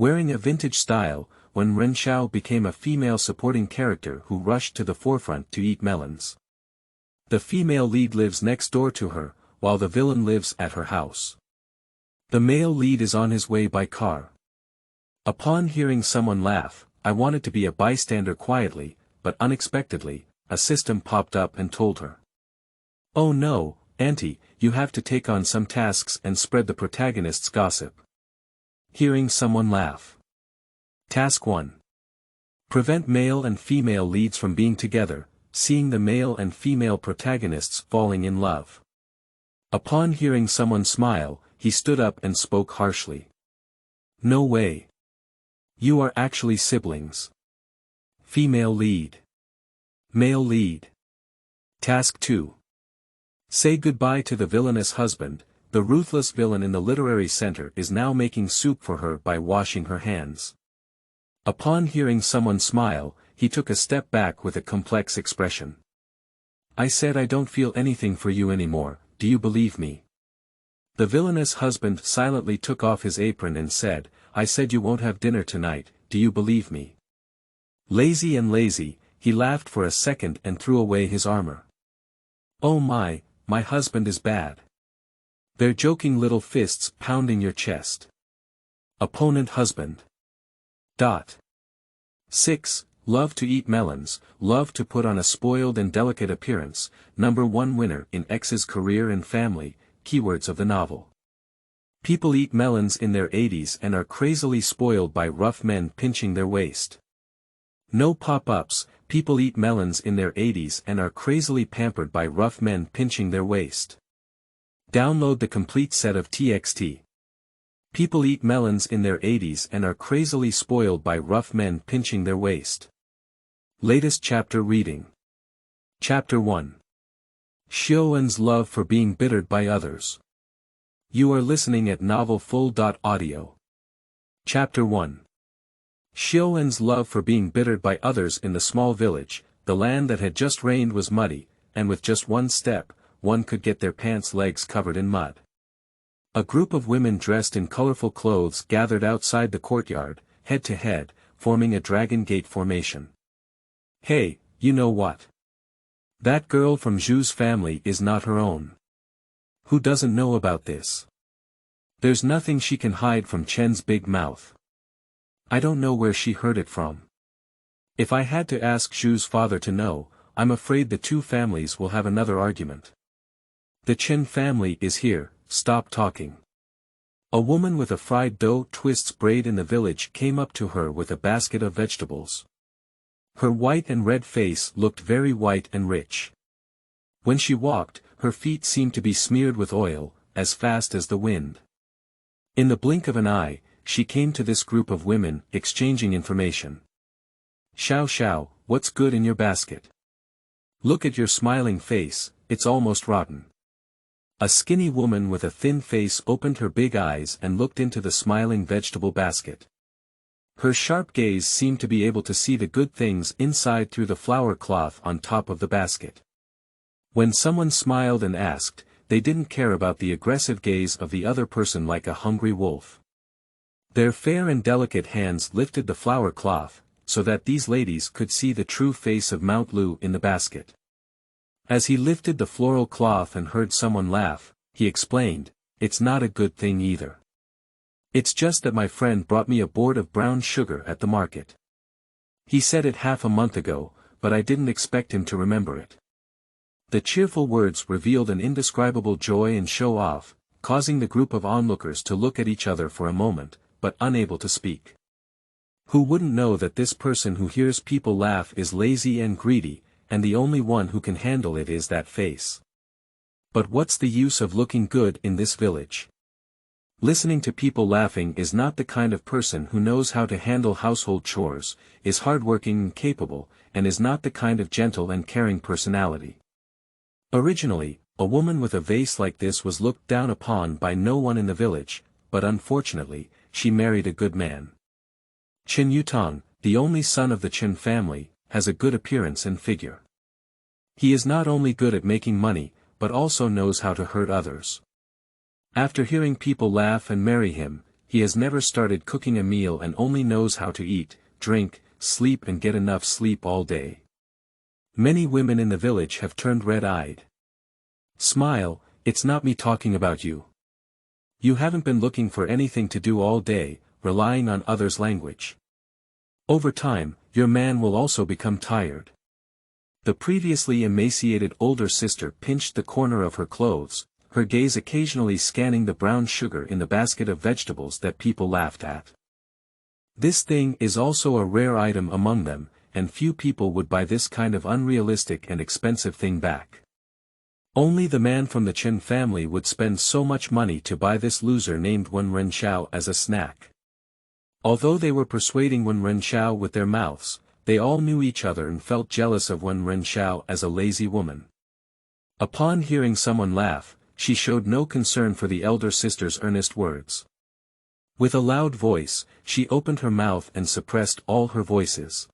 Wearing a vintage style, Wen Renxiao became a female supporting character who rushed to the forefront to eat melons. The female lead lives next door to her, while the villain lives at her house. The male lead is on his way by car. Upon hearing someone laugh, I wanted to be a bystander quietly, but unexpectedly, a system popped up and told her. "Oh no, Auntie, you have to take on some tasks and spread the protagonist's gossip." Hearing someone laugh. Task 1. Prevent male and female leads from being together, seeing the male and female protagonists falling in love. Upon hearing someone smile, he stood up and spoke harshly. "No way. You are actually siblings." Female lead. Male lead. Task 2. Say goodbye to the villainous husband. The ruthless villain in the literary center is now making soup for her by washing her hands. Upon hearing someone smile, he took a step back with a complex expression. "I said I don't feel anything for you anymore, do you believe me?" The villainous husband silently took off his apron and said, "I said you won't have dinner tonight, do you believe me?" Lazy and lazy, he laughed for a second and threw away his armor. "Oh my husband is bad. They're joking little fists pounding your chest." Opponent husband. 6. Love to eat melons, love to put on a spoiled and delicate appearance, #1 winner in X's career and family, keywords of the novel. People eat melons in their 80s and are crazily spoiled by rough men pinching their waist. No pop-ups, people eat melons in their 80s and are crazily pampered by rough men pinching their waist. Download the complete set of TXT. People eat melons in their 80s and are crazily spoiled by rough men pinching their waist. Latest chapter reading. Chapter 1. Xiaowen's love for being bittered by others. You are listening at novelfull.audio. Chapter 1. Xiaowen's love for being bittered by others in the small village. The land that had just rained was muddy, and with just one step, one could get their pants legs covered in mud. A group of women dressed in colorful clothes gathered outside the courtyard, head to head, forming a dragon gate formation. "Hey, you know what? That girl from Zhu's family is not her own. Who doesn't know about this? There's nothing she can hide from Chen's big mouth. I don't know where she heard it from. If I had to ask Zhu's father to know, I'm afraid the two families will have another argument. The Chen family is here, stop talking." A woman with a fried dough twists braid in the village came up to her with a basket of vegetables. Her white and red face looked very white and rich. When she walked, her feet seemed to be smeared with oil, as fast as the wind. In the blink of an eye, she came to this group of women, exchanging information. "Xiao Xiao, what's good in your basket? Look at your smiling face, it's almost rotten." A skinny woman with a thin face opened her big eyes and looked into the smiling vegetable basket. Her sharp gaze seemed to be able to see the good things inside through the flour cloth on top of the basket. When someone smiled and asked, they didn't care about the aggressive gaze of the other person like a hungry wolf. Their fair and delicate hands lifted the flour cloth, so that these ladies could see the true face of Mount Lu in the basket. As he lifted the floral cloth and heard someone laugh, he explained, "It's not a good thing either. It's just that my friend brought me a board of brown sugar at the market. He said it half a month ago, but I didn't expect him to remember it." The cheerful words revealed an indescribable joy and show-off, causing the group of onlookers to look at each other for a moment, but unable to speak. Who wouldn't know that this person who hears people laugh is lazy and greedy, and the only one who can handle it is that face? But what's the use of looking good in this village? Listening to people laughing is not the kind of person who knows how to handle household chores, is hardworking and capable, and is not the kind of gentle and caring personality. Originally, a woman with a vase like this was looked down upon by no one in the village, but unfortunately, she married a good man. Chen Yutong, the only son of the Chen family, has a good appearance and figure. He is not only good at making money, but also knows how to hurt others. After hearing people laugh and marry him, he has never started cooking a meal and only knows how to eat, drink, sleep and get enough sleep all day. Many women in the village have turned red-eyed. Smile, it's not me talking about you. You haven't been looking for anything to do all day, relying on others' language. Over time, your man will also become tired. The previously emaciated older sister pinched the corner of her clothes, her gaze occasionally scanning the brown sugar in the basket of vegetables that people laughed at. This thing is also a rare item among them, and few people would buy this kind of unrealistic and expensive thing back. Only the man from the Chen family would spend so much money to buy this loser named Wen Renxiao as a snack. Although they were persuading Wen Renxiao with their mouths, they all knew each other and felt jealous of Wen Renxiao as a lazy woman. Upon hearing someone laugh, she showed no concern for the elder sister's earnest words. With a loud voice, she opened her mouth and suppressed all her voices.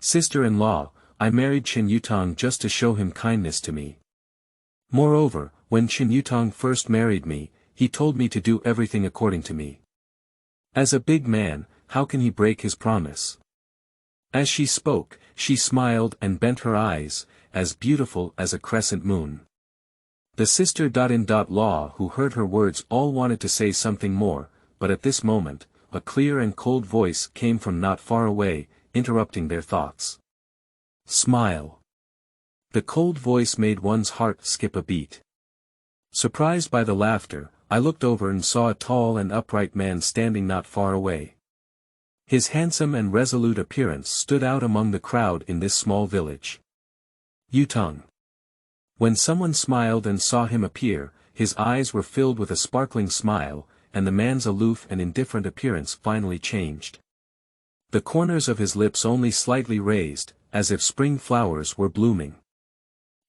Sister-in-law, I married Chen Yutong just to show him kindness to me. Moreover, when Chen Yutong first married me, he told me to do everything according to me. As a big man, how can he break his promise? As she spoke, she smiled and bent her eyes, as beautiful as a crescent moon. The sister-in-law who heard her words all wanted to say something more, but at this moment, a clear and cold voice came from not far away, interrupting their thoughts. Smile. The cold voice made one's heart skip a beat. Surprised by the laughter, I looked over and saw a tall and upright man standing not far away. His handsome and resolute appearance stood out among the crowd in this small village. Yutong. When someone smiled and saw him appear, his eyes were filled with a sparkling smile, and the man's aloof and indifferent appearance finally changed. The corners of his lips only slightly raised, as if spring flowers were blooming.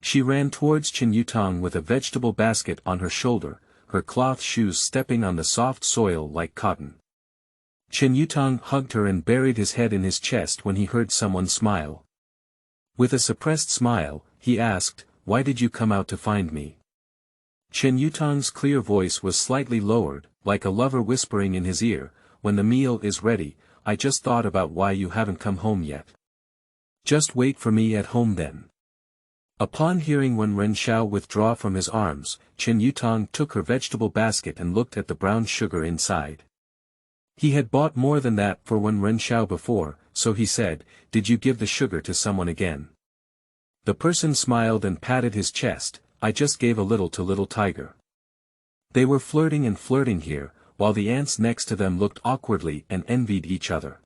She ran towards Chen Yutong with a vegetable basket on her shoulder, her cloth shoes stepping on the soft soil like cotton. Chen Yutong hugged her and buried his head in his chest when he heard someone smile. With a suppressed smile, he asked, "Why did you come out to find me?" Chen Yutong's clear voice was slightly lowered, like a lover whispering in his ear, "When the meal is ready, I just thought about why you haven't come home yet. Just wait for me at home then." Upon hearing Wen Renxiao withdraw from his arms, Chen Yutong took her vegetable basket and looked at the brown sugar inside. He had bought more than that for Wen Renxiao before, so he said, "Did you give the sugar to someone again?" The person smiled and patted his chest, "I just gave a little to little tiger." They were flirting and flirting here, while the ants next to them looked awkwardly and envied each other.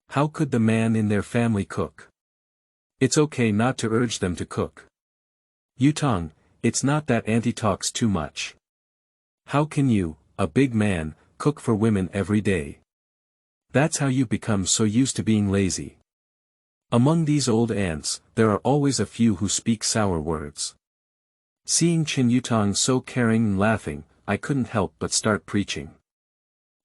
How could the man in their family cook? It's okay not to urge them to cook. Yutong, it's not that auntie talks too much. How can you, a big man, cook for women every day? That's how you become so used to being lazy. Among these old ants, there are always a few who speak sour words. Seeing Chen Yutong so caring and laughing, I couldn't help but start preaching.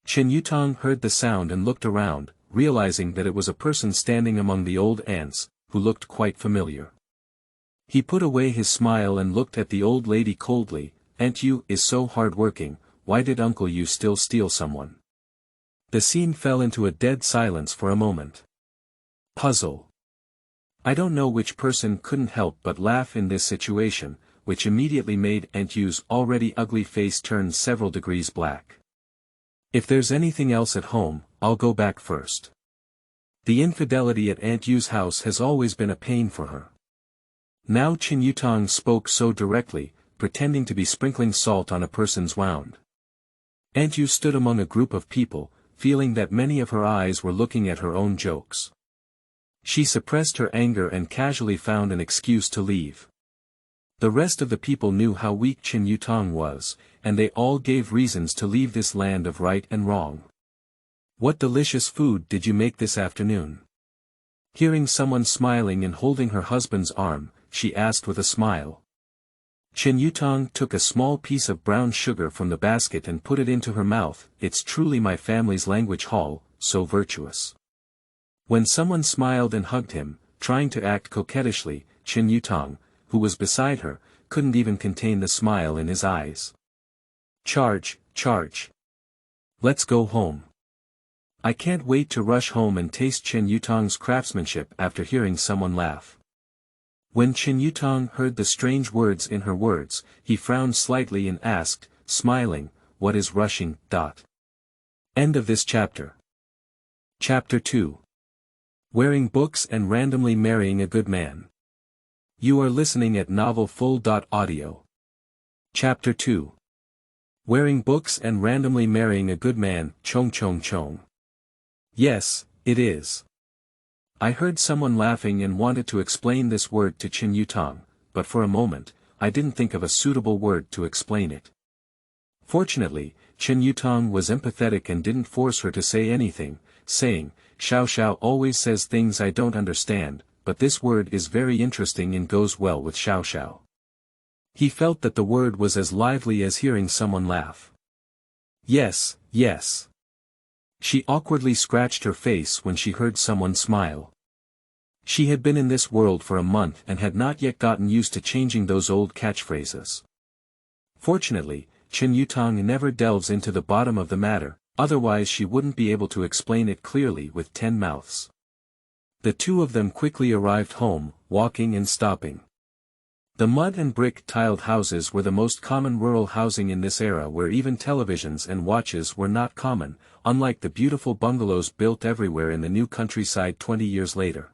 Chen Yutong heard the sound and looked around, realizing that it was a person standing among the old ants, who looked quite familiar. He put away his smile and looked at the old lady coldly. "Aunt Yu is so hard-working, why did Uncle Yu still steal someone?" The scene fell into a dead silence for a moment. Puzzle. I don't know which person couldn't help but laugh in this situation, which immediately made Aunt Yu's already ugly face turn several degrees black. If there's anything else at home, I'll go back first. The infidelity at Aunt Yu's house has always been a pain for her. Now Chen Yutong spoke so directly, pretending to be sprinkling salt on a person's wound. Aunt Yu stood among a group of people, feeling that many of her eyes were looking at her own jokes. She suppressed her anger and casually found an excuse to leave. The rest of the people knew how weak Chen Yutong was, and they all gave reasons to leave this land of right and wrong. "What delicious food did you make this afternoon?" Hearing someone smiling and holding her husband's arm, she asked with a smile. Chen Yutong took a small piece of brown sugar from the basket and put it into her mouth. "It's truly my family's language hall, so virtuous." When someone smiled and hugged him, trying to act coquettishly, Chen Yutong, who was beside her, couldn't even contain the smile in his eyes. "Charge, charge." Let's go home. I can't wait to rush home and taste Chen Yutong's craftsmanship after hearing someone laugh. When Chen Yutong heard the strange words in her words, he frowned slightly and asked, smiling, "What is rushing?" End of this chapter. Chapter 2. Wearing books and randomly marrying a good man. You are listening at novelfull.audio. Chapter 2. Wearing books and randomly marrying a good man, chong chong chong. Yes, it is. I heard someone laughing and wanted to explain this word to Chen Yutong, but for a moment, I didn't think of a suitable word to explain it. Fortunately, Chen Yutong was empathetic and didn't force her to say anything, saying, "Xiao Xiao always says things I don't understand, but this word is very interesting and goes well with Xiao Xiao." He felt that the word was as lively as hearing someone laugh. Yes, yes. She awkwardly scratched her face when she heard someone smile. She had been in this world for a month and had not yet gotten used to changing those old catchphrases. Fortunately, Chen Yutong never delves into the bottom of the matter, otherwise she wouldn't be able to explain it clearly with 10 mouths. The two of them quickly arrived home, walking and stopping. The mud and brick tiled houses were the most common rural housing in this era, where even televisions and watches were not common, unlike the beautiful bungalows built everywhere in the new countryside 20 years later.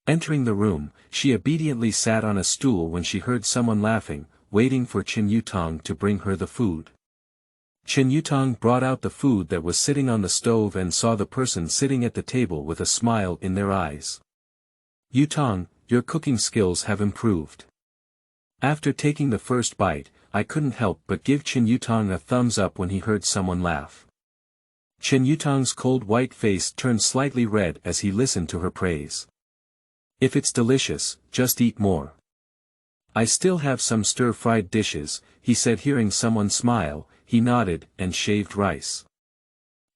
Entering the room, she obediently sat on a stool when she heard someone laughing, waiting for Chen Yutong to bring her the food. Chen Yutong brought out the food that was sitting on the stove and saw the person sitting at the table with a smile in their eyes. "Yutong, your cooking skills have improved." After taking the first bite, I couldn't help but give Chen Yutong a thumbs up when he heard someone laugh. Chen Yutong's cold white face turned slightly red as he listened to her praise. "If it's delicious, just eat more." "I still have some stir-fried dishes," he said, hearing someone smile. He nodded and shaved rice.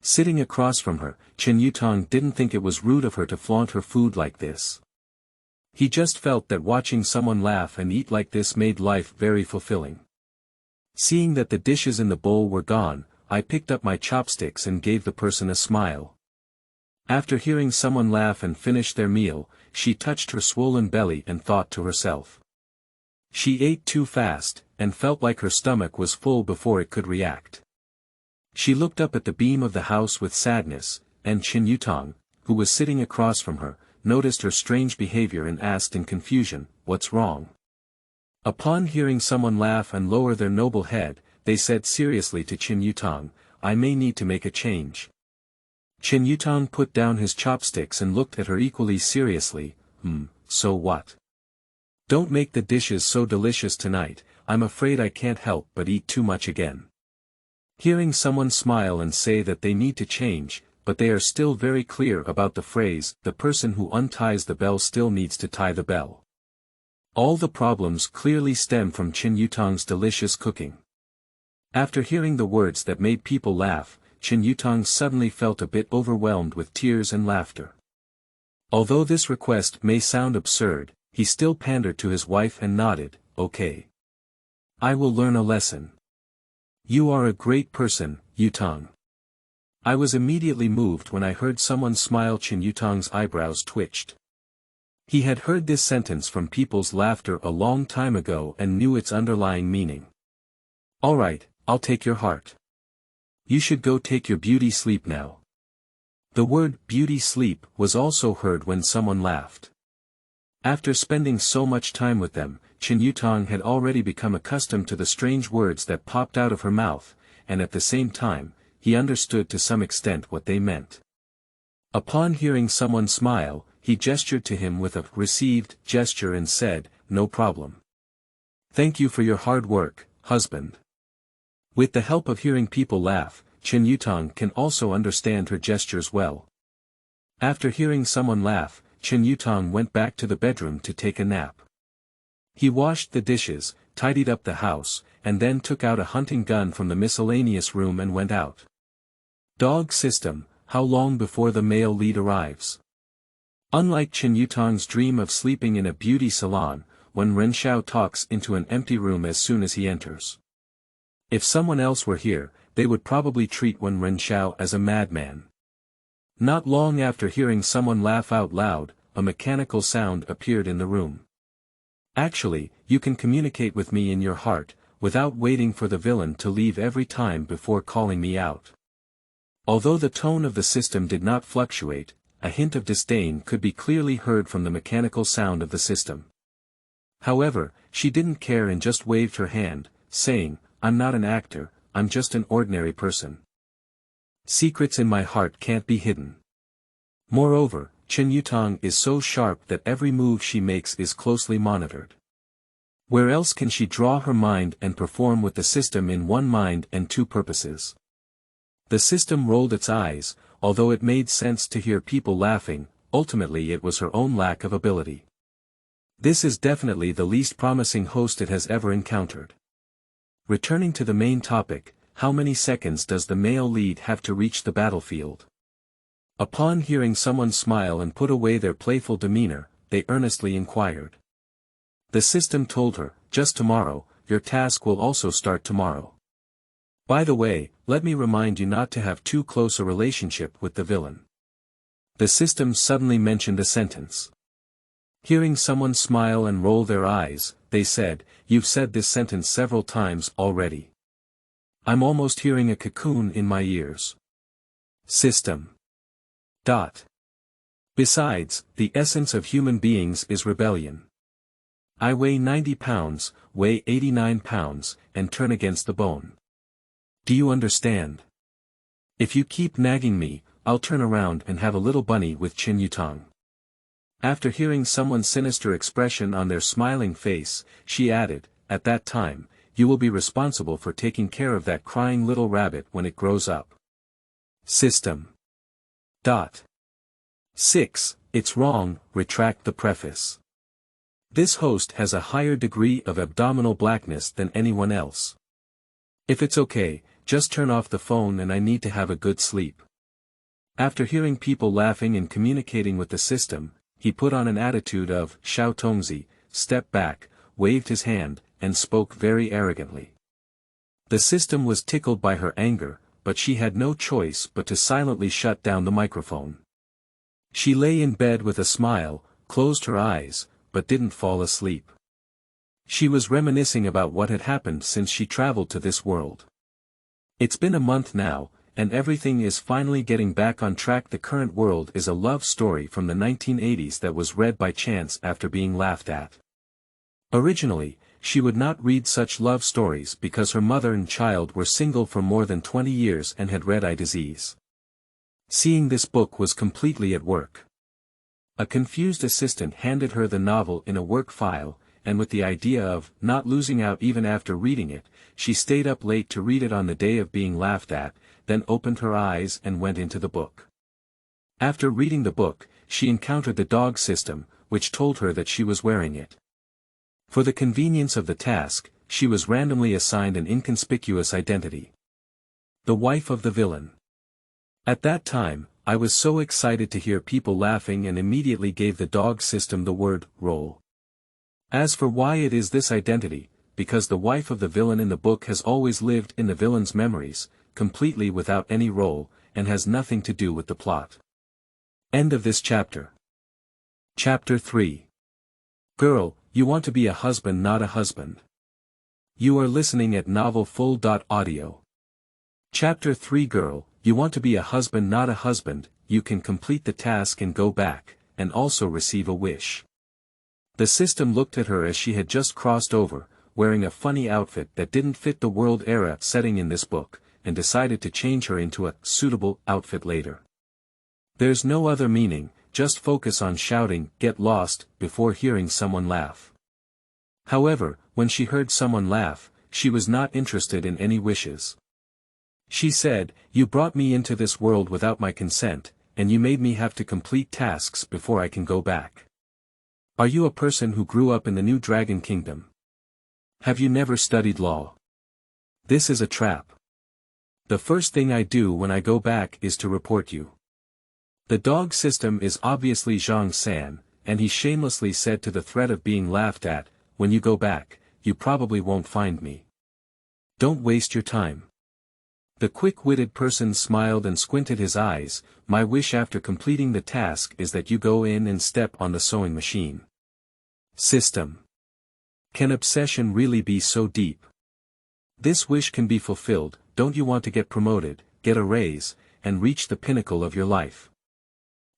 Sitting across from her, Chen Yutong didn't think it was rude of her to flaunt her food like this. He just felt that watching someone laugh and eat like this made life very fulfilling. Seeing that the dishes in the bowl were gone, I picked up my chopsticks and gave the person a smile. After hearing someone laugh and finish their meal, she touched her swollen belly and thought to herself. She ate too fast, and felt like her stomach was full before it could react. She looked up at the beam of the house with sadness, and Chen Yutong, who was sitting across from her, noticed her strange behavior and asked in confusion, "What's wrong?" Upon hearing someone laugh and lower their noble head, they said seriously to Chen Yutong, "I may need to make a change." Chen Yutong put down his chopsticks and looked at her equally seriously. So what? Don't make the dishes so delicious tonight, I'm afraid I can't help but eat too much again." Hearing someone smile and say that they need to change, but they are still very clear about the phrase, "The person who unties the bell still needs to tie the bell." All the problems clearly stem from Chen Yutong's delicious cooking. After hearing the words that made people laugh, Chen Yutong suddenly felt a bit overwhelmed with tears and laughter. Although this request may sound absurd, he still pandered to his wife and nodded, "Okay. I will learn a lesson. You are a great person, Yutong." I was immediately moved when I heard someone smile. Chen Yutong's eyebrows twitched. He had heard this sentence from people's laughter a long time ago and knew its underlying meaning. "All right, I'll take your heart. You should go take your beauty sleep now." The word "beauty sleep" was also heard when someone laughed. After spending so much time with them, Chen Yutong had already become accustomed to the strange words that popped out of her mouth, and at the same time, he understood to some extent what they meant. Upon hearing someone smile, he gestured to him with a received gesture and said, "No problem. Thank you for your hard work, husband." With the help of hearing people laugh, Chen Yutong can also understand her gestures well. After hearing someone laugh, Chen Yutong went back to the bedroom to take a nap. He washed the dishes, tidied up the house, and then took out a hunting gun from the miscellaneous room and went out. Dog system, how long before the male lead arrives? Unlike Chen Yutong's dream of sleeping in a beauty salon, Wen Renxiao talks into an empty room as soon as he enters. If someone else were here, they would probably treat Wen Renxiao as a madman. Not long after hearing someone laugh out loud, a mechanical sound appeared in the room. Actually, you can communicate with me in your heart, without waiting for the villain to leave every time before calling me out. Although the tone of the system did not fluctuate, a hint of disdain could be clearly heard from the mechanical sound of the system. However, she didn't care and just waved her hand, saying, "I'm not an actor, I'm just an ordinary person. Secrets in my heart can't be hidden. Moreover, Chen Yutong is so sharp that every move she makes is closely monitored. Where else can she draw her mind and perform with the system in one mind and two purposes?" The system rolled its eyes, although it made sense to hear people laughing, ultimately it was her own lack of ability. This is definitely the least promising host it has ever encountered. Returning to the main topic, how many seconds does the male lead have to reach the battlefield? Upon hearing someone smile and put away their playful demeanor, they earnestly inquired. The system told her, "Just tomorrow, your task will also start tomorrow. By the way, let me remind you not to have too close a relationship with the villain." The system suddenly mentioned a sentence. Hearing someone smile and roll their eyes, they said, "You've said this sentence several times already. I'm almost hearing a cocoon in my ears." System. Besides, the essence of human beings is rebellion. I weigh 90 pounds, weigh 89 pounds, and turn against the bone. Do you understand? If you keep nagging me, I'll turn around and have a little bunny with Chen Yutong. After hearing someone's sinister expression on their smiling face, she added, "At that time, you will be responsible for taking care of that crying little rabbit when it grows up." System. 6. It's wrong, retract the preface. This host has a higher degree of abdominal blackness than anyone else. If it's okay, just turn off the phone and I need to have a good sleep. After hearing people laughing and communicating with the system, he put on an attitude of Xiao Tongzi, stepped back, waved his hand, and spoke very arrogantly. The system was tickled by her anger, but she had no choice but to silently shut down the microphone. She lay in bed with a smile, closed her eyes, but didn't fall asleep. She was reminiscing about what had happened since she traveled to this world. It's been a month now, and everything is finally getting back on track. The current world is a love story from the 1980s that was read by chance after being laughed at. Originally, she would not read such love stories because her mother and child were single for more than 20 years and had red eye disease. Seeing this book was completely at work. A confused assistant handed her the novel in a work file, and with the idea of not losing out even after reading it, she stayed up late to read it on the day of being laughed at, then opened her eyes and went into the book. After reading the book, she encountered the dog system, which told her that she was wearing it. For the convenience of the task, she was randomly assigned an inconspicuous identity. The wife of the villain. At that time, I was so excited to hear people laughing and immediately gave the dog system the word, roll. As for why it is this identity, because the wife of the villain in the book has always lived in the villain's memories, completely without any role, and has nothing to do with the plot. End of this chapter. Chapter 3. Girl, you want to be a husband, not a husband. You are listening at novelfull.audio. Chapter 3. Girl, you want to be a husband, not a husband. You can complete the task and go back, and also receive a wish. The system looked at her as she had just crossed over, wearing a funny outfit that didn't fit the world era setting in this book, and decided to change her into a suitable outfit later. There's no other meaning, just focus on shouting, "Get lost," before hearing someone laugh. However, when she heard someone laugh, she was not interested in any wishes. She said, "You brought me into this world without my consent, and you made me have to complete tasks before I can go back. Are you a person who grew up in the New Dragon Kingdom? Have you never studied law? This is a trap. The first thing I do when I go back is to report you." The dog system is obviously Zhang San, and he shamelessly said to the threat of being laughed at, "When you go back, you probably won't find me. Don't waste your time." The quick-witted person smiled and squinted his eyes. My wish after completing the task is that you go in and step on the sewing machine. System. Can obsession really be so deep? This wish can be fulfilled. Don't you want to get promoted, get a raise, and reach the pinnacle of your life?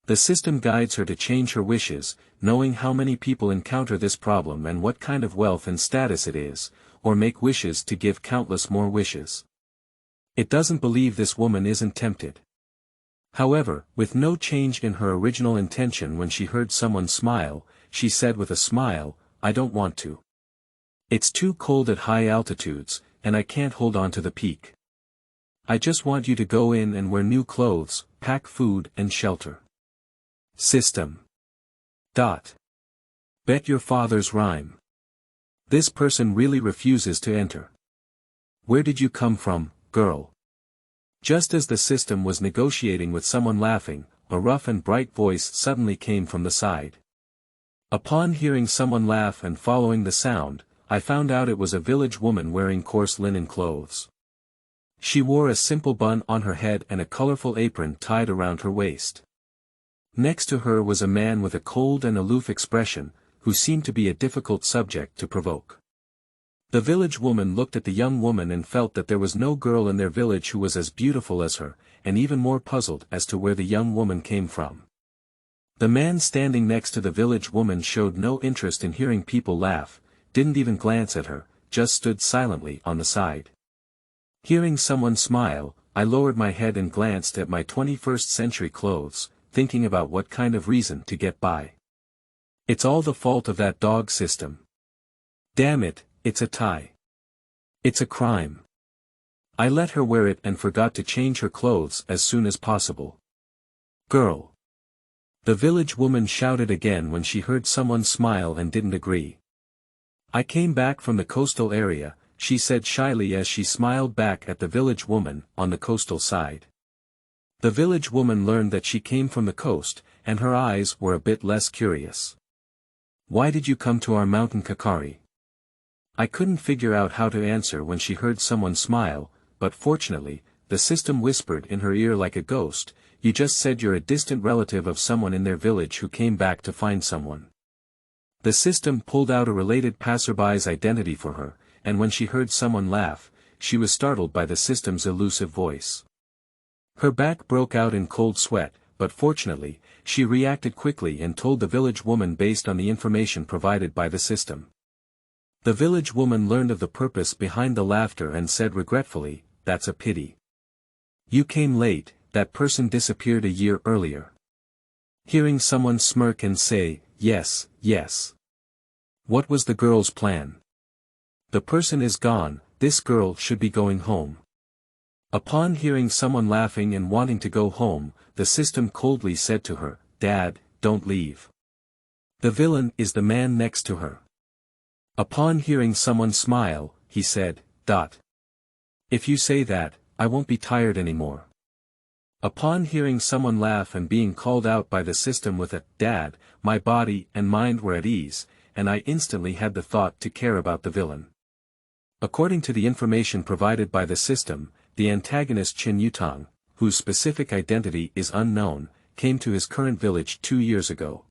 The system guides her to change her wishes, knowing how many people encounter this problem and what kind of wealth and status it is, or make wishes to give countless more wishes. It doesn't believe this woman isn't tempted. However, with no change in her original intention when she heard someone smile, she said with a smile, "I don't want to. It's too cold at high altitudes, and I can't hold on to the peak. I just want you to go in and wear new clothes, pack food and shelter." System. Bet your father's rhyme. This person really refuses to enter. Where did you come from, girl? Just as the system was negotiating with someone laughing, a rough and bright voice suddenly came from the side. Upon hearing someone laugh and following the sound, I found out it was a village woman wearing coarse linen clothes. She wore a simple bun on her head and a colorful apron tied around her waist. Next to her was a man with a cold and aloof expression, who seemed to be a difficult subject to provoke. The village woman looked at the young woman and felt that there was no girl in their village who was as beautiful as her, and even more puzzled as to where the young woman came from. The man standing next to the village woman showed no interest in hearing people laugh, didn't even glance at her, just stood silently on the side. Hearing someone smile, I lowered my head and glanced at my 21st century clothes, thinking about what kind of reason to get by. It's all the fault of that dog system. Damn it, it's a tie. It's a crime. I let her wear it and forgot to change her clothes as soon as possible. Girl. The village woman shouted again when she heard someone smile and didn't agree. I came back from the coastal area, she said shyly as she smiled back at the village woman on the coastal side. The village woman learned that she came from the coast, and her eyes were a bit less curious. Why did you come to our mountain Kakari? I couldn't figure out how to answer when she heard someone smile, but fortunately, the system whispered in her ear like a ghost, "You just said you're a distant relative of someone in their village who came back to find someone." The system pulled out a related passerby's identity for her, and when she heard someone laugh, she was startled by the system's elusive voice. Her back broke out in cold sweat, but fortunately, she reacted quickly and told the village woman based on the information provided by the system. The village woman learned of the purpose behind the laughter and said regretfully, "That's a pity. You came late, that person disappeared a year earlier." Hearing someone smirk and say, "Yes, yes." What was the girl's plan? The person is gone, this girl should be going home. Upon hearing someone laughing and wanting to go home, the system coldly said to her, "Dad, don't leave. The villain is the man next to her." Upon hearing someone smile, he said, "If you say that, I won't be tired anymore." Upon hearing someone laugh and being called out by the system with a "Dad," my body and mind were at ease, and I instantly had the thought to care about the villain. According to the information provided by the system, the antagonist Qin Yutang, whose specific identity is unknown, came to his current village 2 years ago.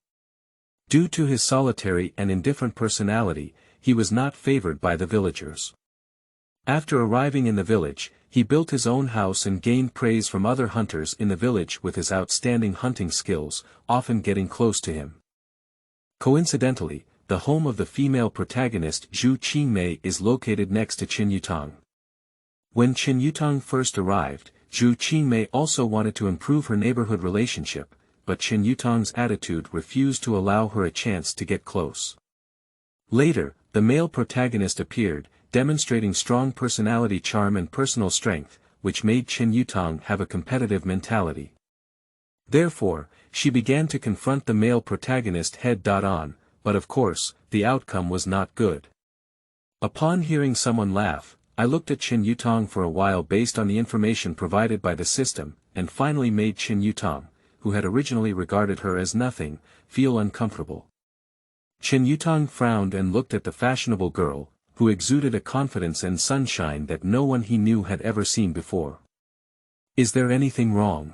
Due to his solitary and indifferent personality, he was not favored by the villagers. After arriving in the village, he built his own house and gained praise from other hunters in the village with his outstanding hunting skills, often getting close to him. Coincidentally, the home of the female protagonist Zhu Qingmei is located next to Qin Yutang. When Qin Yutang first arrived, Zhu Qingmei also wanted to improve her neighborhood relationship, but Qin Yutang's attitude refused to allow her a chance to get close. Later, the male protagonist appeared, demonstrating strong personality charm and personal strength, which made Qin Yutang have a competitive mentality. Therefore, she began to confront the male protagonist head-on, but of course, the outcome was not good. Upon hearing someone laugh, I looked at Qin Yutang for a while based on the information provided by the system, and finally made Qin Yutang, who had originally regarded her as nothing, feel uncomfortable. Qin Yutang frowned and looked at the fashionable girl, who exuded a confidence and sunshine that no one he knew had ever seen before. Is there anything wrong?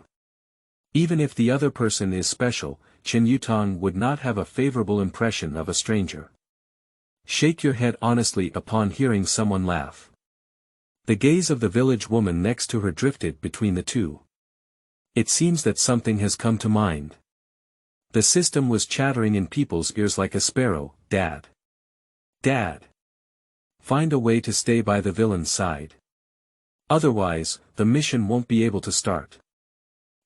Even if the other person is special, Chen Yutong would not have a favorable impression of a stranger. Shake your head honestly upon hearing someone laugh. The gaze of the village woman next to her drifted between the two. It seems that something has come to mind. The system was chattering in people's ears like a sparrow. Dad. Dad. Find a way to stay by the villain's side. Otherwise, the mission won't be able to start.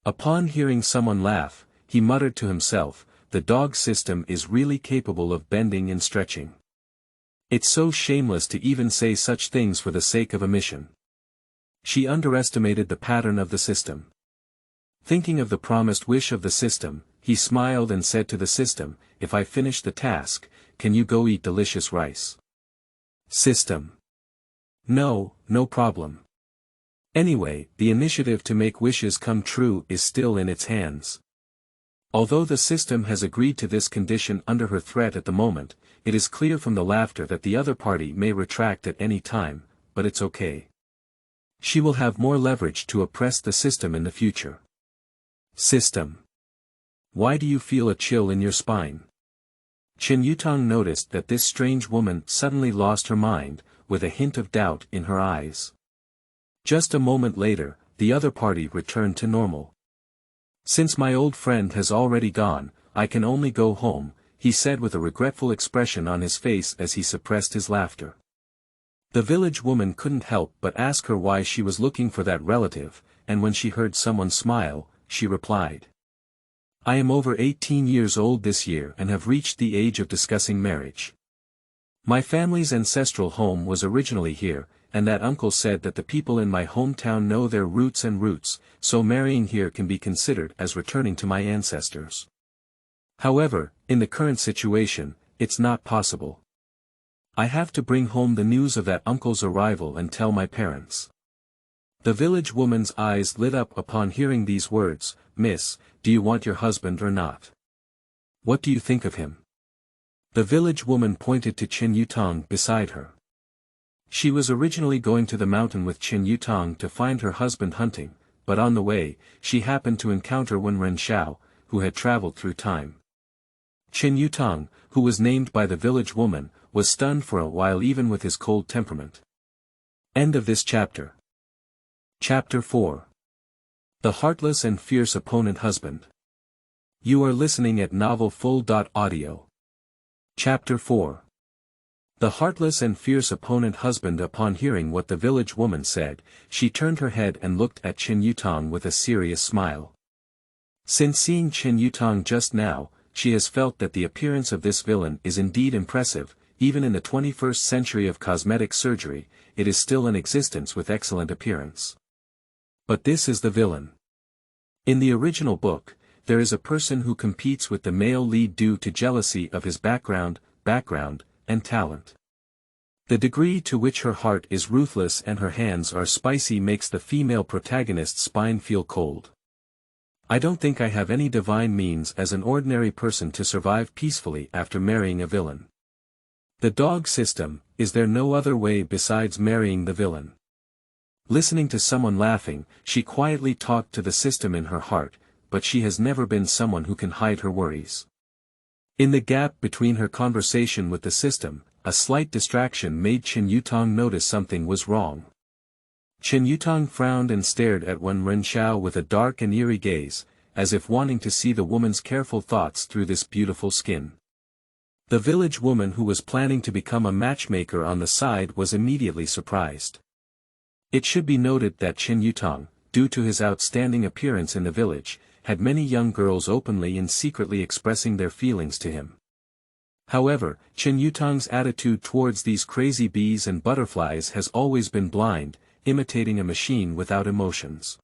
Upon hearing someone laugh, he muttered to himself, the dog system is really capable of bending and stretching. It's so shameless to even say such things for the sake of a mission. She underestimated the pattern of the system. Thinking of the promised wish of the system, he smiled and said to the system, if I finish the task, can you go eat delicious rice? System. No, no problem. Anyway, the initiative to make wishes come true is still in its hands. Although the system has agreed to this condition under her threat at the moment, it is clear from the laughter that the other party may retract at any time, but it's okay. She will have more leverage to oppress the system in the future. System. Why do you feel a chill in your spine? Chen Yutong noticed that this strange woman suddenly lost her mind, with a hint of doubt in her eyes. Just a moment later, the other party returned to normal. Since my old friend has already gone, I can only go home, he said with a regretful expression on his face as he suppressed his laughter. The village woman couldn't help but ask her why she was looking for that relative, and when she heard someone smile, she replied. I am over 18 years old this year and have reached the age of discussing marriage. My family's ancestral home was originally here, and that uncle said that the people in my hometown know their roots, so marrying here can be considered as returning to my ancestors. However, in the current situation, it's not possible. I have to bring home the news of that uncle's arrival and tell my parents. The village woman's eyes lit up upon hearing these words. Miss, do you want your husband or not? What do you think of him? The village woman pointed to Chen Yutong beside her. She was originally going to the mountain with Chen Yutong to find her husband hunting, but on the way, she happened to encounter Wen Renxiao, who had traveled through time. Chen Yutong, who was named by the village woman, was stunned for a while even with his cold temperament. End of this chapter. Chapter 4. The Heartless and Fierce Opponent Husband. You are listening at novelfull.audio. Chapter 4. The heartless and fierce opponent husband. Upon hearing what the village woman said, she turned her head and looked at Chen Yutong with a serious smile. Since seeing Chen Yutong just now, she has felt that the appearance of this villain is indeed impressive. Even in the 21st century of cosmetic surgery, it is still in existence with excellent appearance. But this is the villain. In the original book, there is a person who competes with the male lead due to jealousy of his background, and talent. The degree to which her heart is ruthless and her hands are spicy makes the female protagonist's spine feel cold. I don't think I have any divine means as an ordinary person to survive peacefully after marrying a villain. The dog system, is there no other way besides marrying the villain? Listening to someone laughing, she quietly talked to the system in her heart, but she has never been someone who can hide her worries. In the gap between her conversation with the system, a slight distraction made Chen Yutong notice something was wrong. Chen Yutong frowned and stared at Wen Renxiao with a dark and eerie gaze, as if wanting to see the woman's careful thoughts through this beautiful skin. The village woman who was planning to become a matchmaker on the side was immediately surprised. It should be noted that Chen Yutong, due to his outstanding appearance in the village, had many young girls openly and secretly expressing their feelings to him. However, Chen Yutong's attitude towards these crazy bees and butterflies has always been blind, imitating a machine without emotions.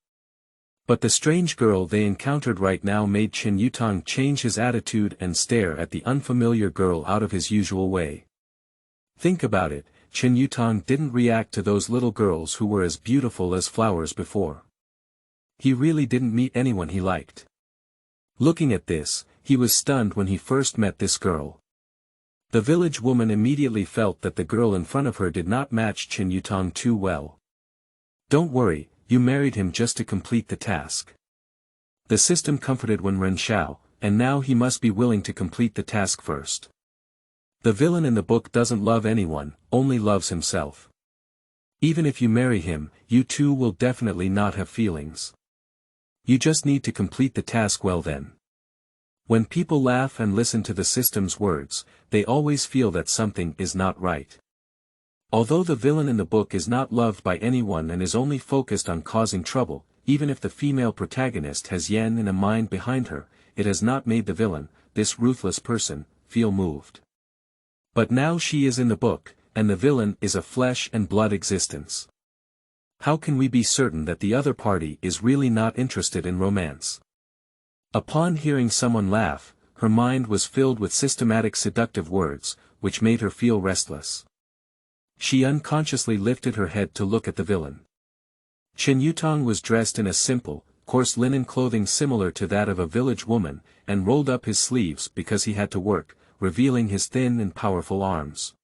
But the strange girl they encountered right now made Chen Yutong change his attitude and stare at the unfamiliar girl out of his usual way. Think about it, Chen Yutong didn't react to those little girls who were as beautiful as flowers before. He really didn't meet anyone he liked. Looking at this, he was stunned when he first met this girl. The village woman immediately felt that the girl in front of her did not match Chen Yutong too well. Don't worry, you married him just to complete the task. The system comforted Wen Renxiao, and now he must be willing to complete the task first. The villain in the book doesn't love anyone, only loves himself. Even if you marry him, you two will definitely not have feelings. You just need to complete the task well then. When people laugh and listen to the system's words, they always feel that something is not right. Although the villain in the book is not loved by anyone and is only focused on causing trouble, even if the female protagonist has yen in a mind behind her, it has not made the villain, this ruthless person, feel moved. But now she is in the book, and the villain is a flesh and blood existence. How can we be certain that the other party is really not interested in romance? Upon hearing someone laugh, her mind was filled with systematic seductive words, which made her feel restless. She unconsciously lifted her head to look at the villain. Chen Yutong was dressed in a simple, coarse linen clothing similar to that of a village woman, and rolled up his sleeves because he had to work, revealing his thin and powerful arms.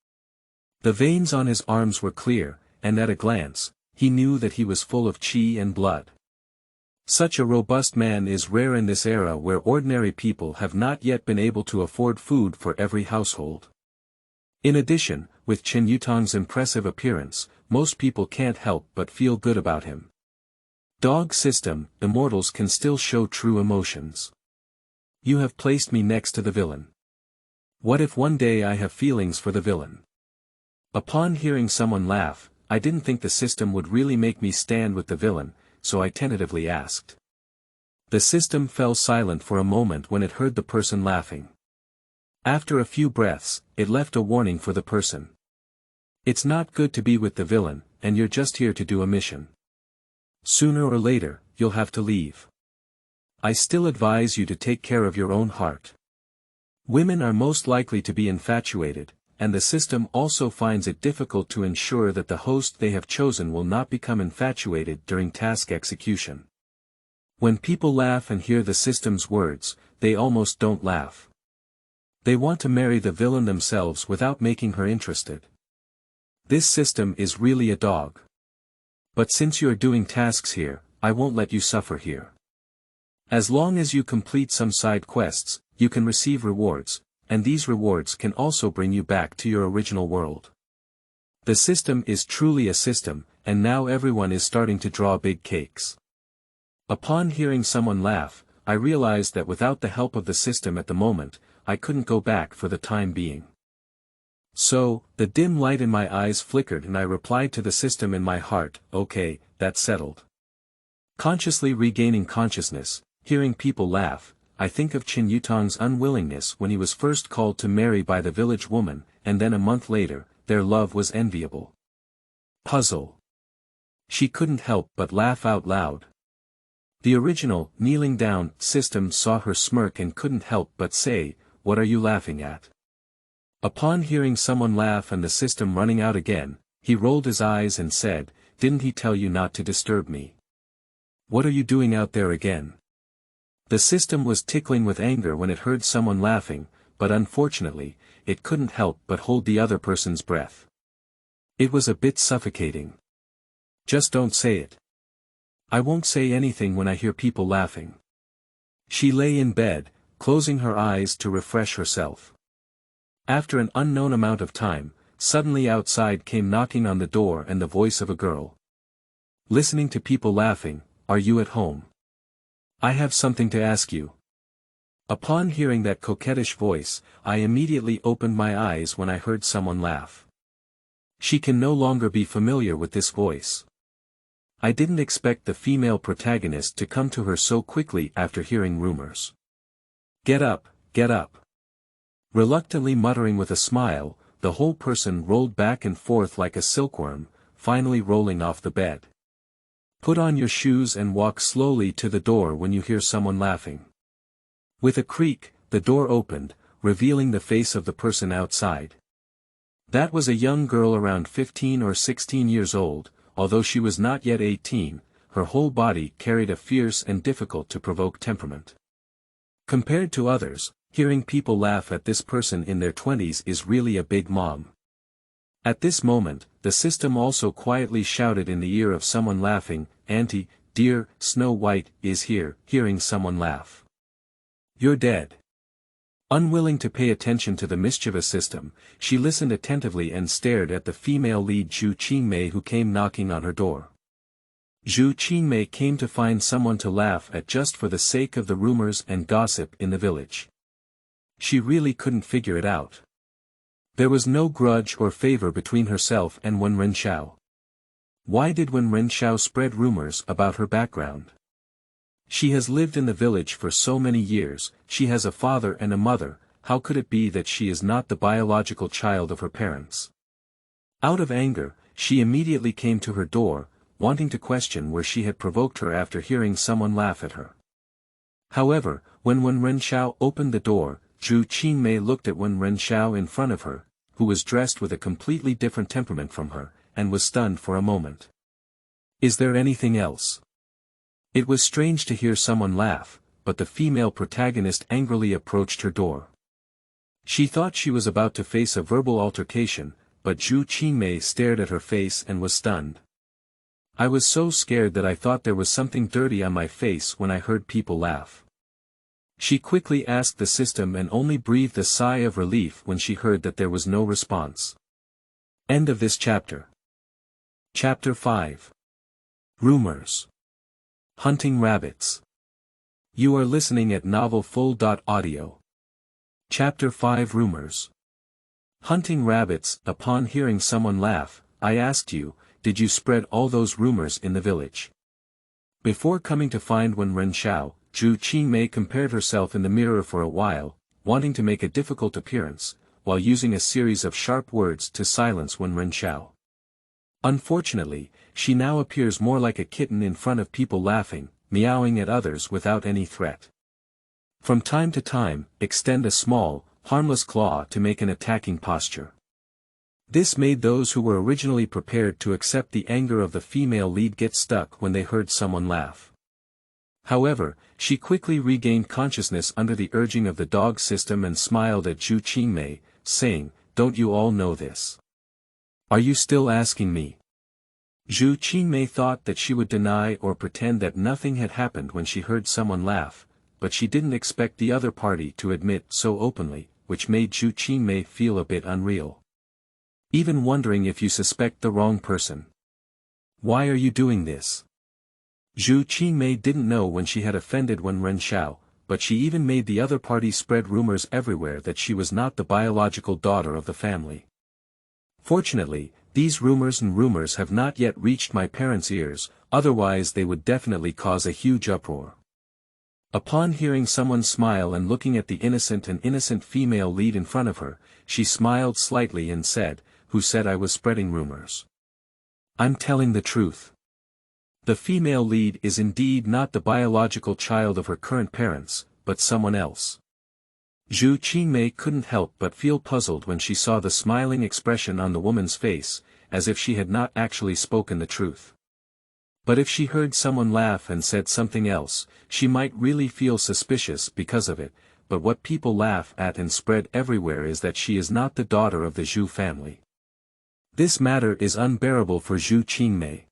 The veins on his arms were clear, and at a glance, he knew that he was full of qi and blood. Such a robust man is rare in this era where ordinary people have not yet been able to afford food for every household. In addition, with Chen Yutong's impressive appearance, most people can't help but feel good about him. Dog system, immortals can still show true emotions. You have placed me next to the villain. What if one day I have feelings for the villain? Upon hearing someone laugh, I didn't think the system would really make me stand with the villain, so I tentatively asked. The system fell silent for a moment when it heard the person laughing. After a few breaths, it left a warning for the person. It's not good to be with the villain, and you're just here to do a mission. Sooner or later, you'll have to leave. I still advise you to take care of your own heart. Women are most likely to be infatuated, and the system also finds it difficult to ensure that the host they have chosen will not become infatuated during task execution. When people laugh and hear the system's words, they almost don't laugh. They want to marry the villain themselves without making her interested. This system is really a dog. But since you are doing tasks here, I won't let you suffer here. As long as you complete some side quests, you can receive rewards, and these rewards can also bring you back to your original world. The system is truly a system, and now everyone is starting to draw big cakes. Upon hearing someone laugh, I realized that without the help of the system at the moment, I couldn't go back for the time being. So, the dim light in my eyes flickered and I replied to the system in my heart, okay, that's settled. Consciously regaining consciousness, hearing people laugh, I think of Chen Yutong's unwillingness when he was first called to marry by the village woman, and then a month later, their love was enviable. Puzzle. She couldn't help but laugh out loud. The original, kneeling down, system saw her smirk and couldn't help but say, "What are you laughing at?" Upon hearing someone laugh and the system running out again, he rolled his eyes and said, "Didn't he tell you not to disturb me? What are you doing out there again?" The system was tickling with anger when it heard someone laughing, but unfortunately, it couldn't help but hold the other person's breath. It was a bit suffocating. Just don't say it. I won't say anything when I hear people laughing. She lay in bed, closing her eyes to refresh herself. After an unknown amount of time, suddenly outside came knocking on the door and the voice of a girl. Listening to people laughing, "Are you at home? I have something to ask you." Upon hearing that coquettish voice, I immediately opened my eyes when I heard someone laugh. She can no longer be familiar with this voice. I didn't expect the female protagonist to come to her so quickly after hearing rumors. Get up, get up." Reluctantly muttering with a smile, the whole person rolled back and forth like a silkworm, finally rolling off the bed. "Put on your shoes and walk slowly to the door when you hear someone laughing." With a creak, the door opened, revealing the face of the person outside. That was a young girl around 15 or 16 years old, although she was not yet 18, her whole body carried a fierce and difficult-to-provoke temperament. Compared to others, hearing people laugh at this person in their 20s is really a big mom. At this moment, the system also quietly shouted in the ear of someone laughing, Auntie, dear, Snow White, is here," hearing someone laugh. "You're dead." Unwilling to pay attention to the mischievous system, she listened attentively and stared at the female lead Zhu Qingmei who came knocking on her door. Zhu Qingmei came to find someone to laugh at just for the sake of the rumors and gossip in the village. She really couldn't figure it out. There was no grudge or favor between herself and Wen Renxiao. Why did Wen Renxiao spread rumors about her background? She has lived in the village for so many years, she has a father and a mother, how could it be that she is not the biological child of her parents? Out of anger, she immediately came to her door, wanting to question where she had provoked her after hearing someone laugh at her. However, when Wen Renxiao opened the door, Zhu Qingmei looked at Wen Renxiao in front of her, who was dressed with a completely different temperament from her, and was stunned for a moment. "Is there anything else?" It was strange to hear someone laugh, but the female protagonist angrily approached her door. She thought she was about to face a verbal altercation, but Zhu Qingmei stared at her face and was stunned. "I was so scared that I thought there was something dirty on my face when I heard people laugh." She quickly asked the system and only breathed a sigh of relief when she heard that there was no response. End of this chapter. Chapter 5. Rumors. Hunting rabbits. You are listening at novelfull.audio. Chapter 5 Rumors. Hunting rabbits. Upon hearing someone laugh, I asked you, did you spread all those rumors in the village? Before coming to find Wen Renxiao, Zhu Qingmei compared herself in the mirror for a while, wanting to make a difficult appearance, while using a series of sharp words to silence Wen Renxiao. Unfortunately, she now appears more like a kitten in front of people laughing, meowing at others without any threat. From time to time, extend a small, harmless claw to make an attacking posture. This made those who were originally prepared to accept the anger of the female lead get stuck when they heard someone laugh. However, she quickly regained consciousness under the urging of the dog system and smiled at Zhu Qingmei, saying, "Don't you all know this? Are you still asking me?" Zhu Qingmei thought that she would deny or pretend that nothing had happened when she heard someone laugh, but she didn't expect the other party to admit so openly, which made Zhu Qingmei feel a bit unreal. "Even wondering if you suspect the wrong person. Why are you doing this?" Zhu Qingmei didn't know when she had offended Wen Renxiao, but she even made the other party spread rumors everywhere that she was not the biological daughter of the family. Fortunately, these rumors have not yet reached my parents' ears, otherwise they would definitely cause a huge uproar. Upon hearing someone smile and looking at the innocent female lead in front of her, she smiled slightly and said, "Who said I was spreading rumors? I'm telling the truth. The female lead is indeed not the biological child of her current parents, but someone else." Zhu Qingmei couldn't help but feel puzzled when she saw the smiling expression on the woman's face, as if she had not actually spoken the truth. But if she heard someone laugh and said something else, she might really feel suspicious because of it, but what people laugh at and spread everywhere is that she is not the daughter of the Zhu family. This matter is unbearable for Zhu Qingmei.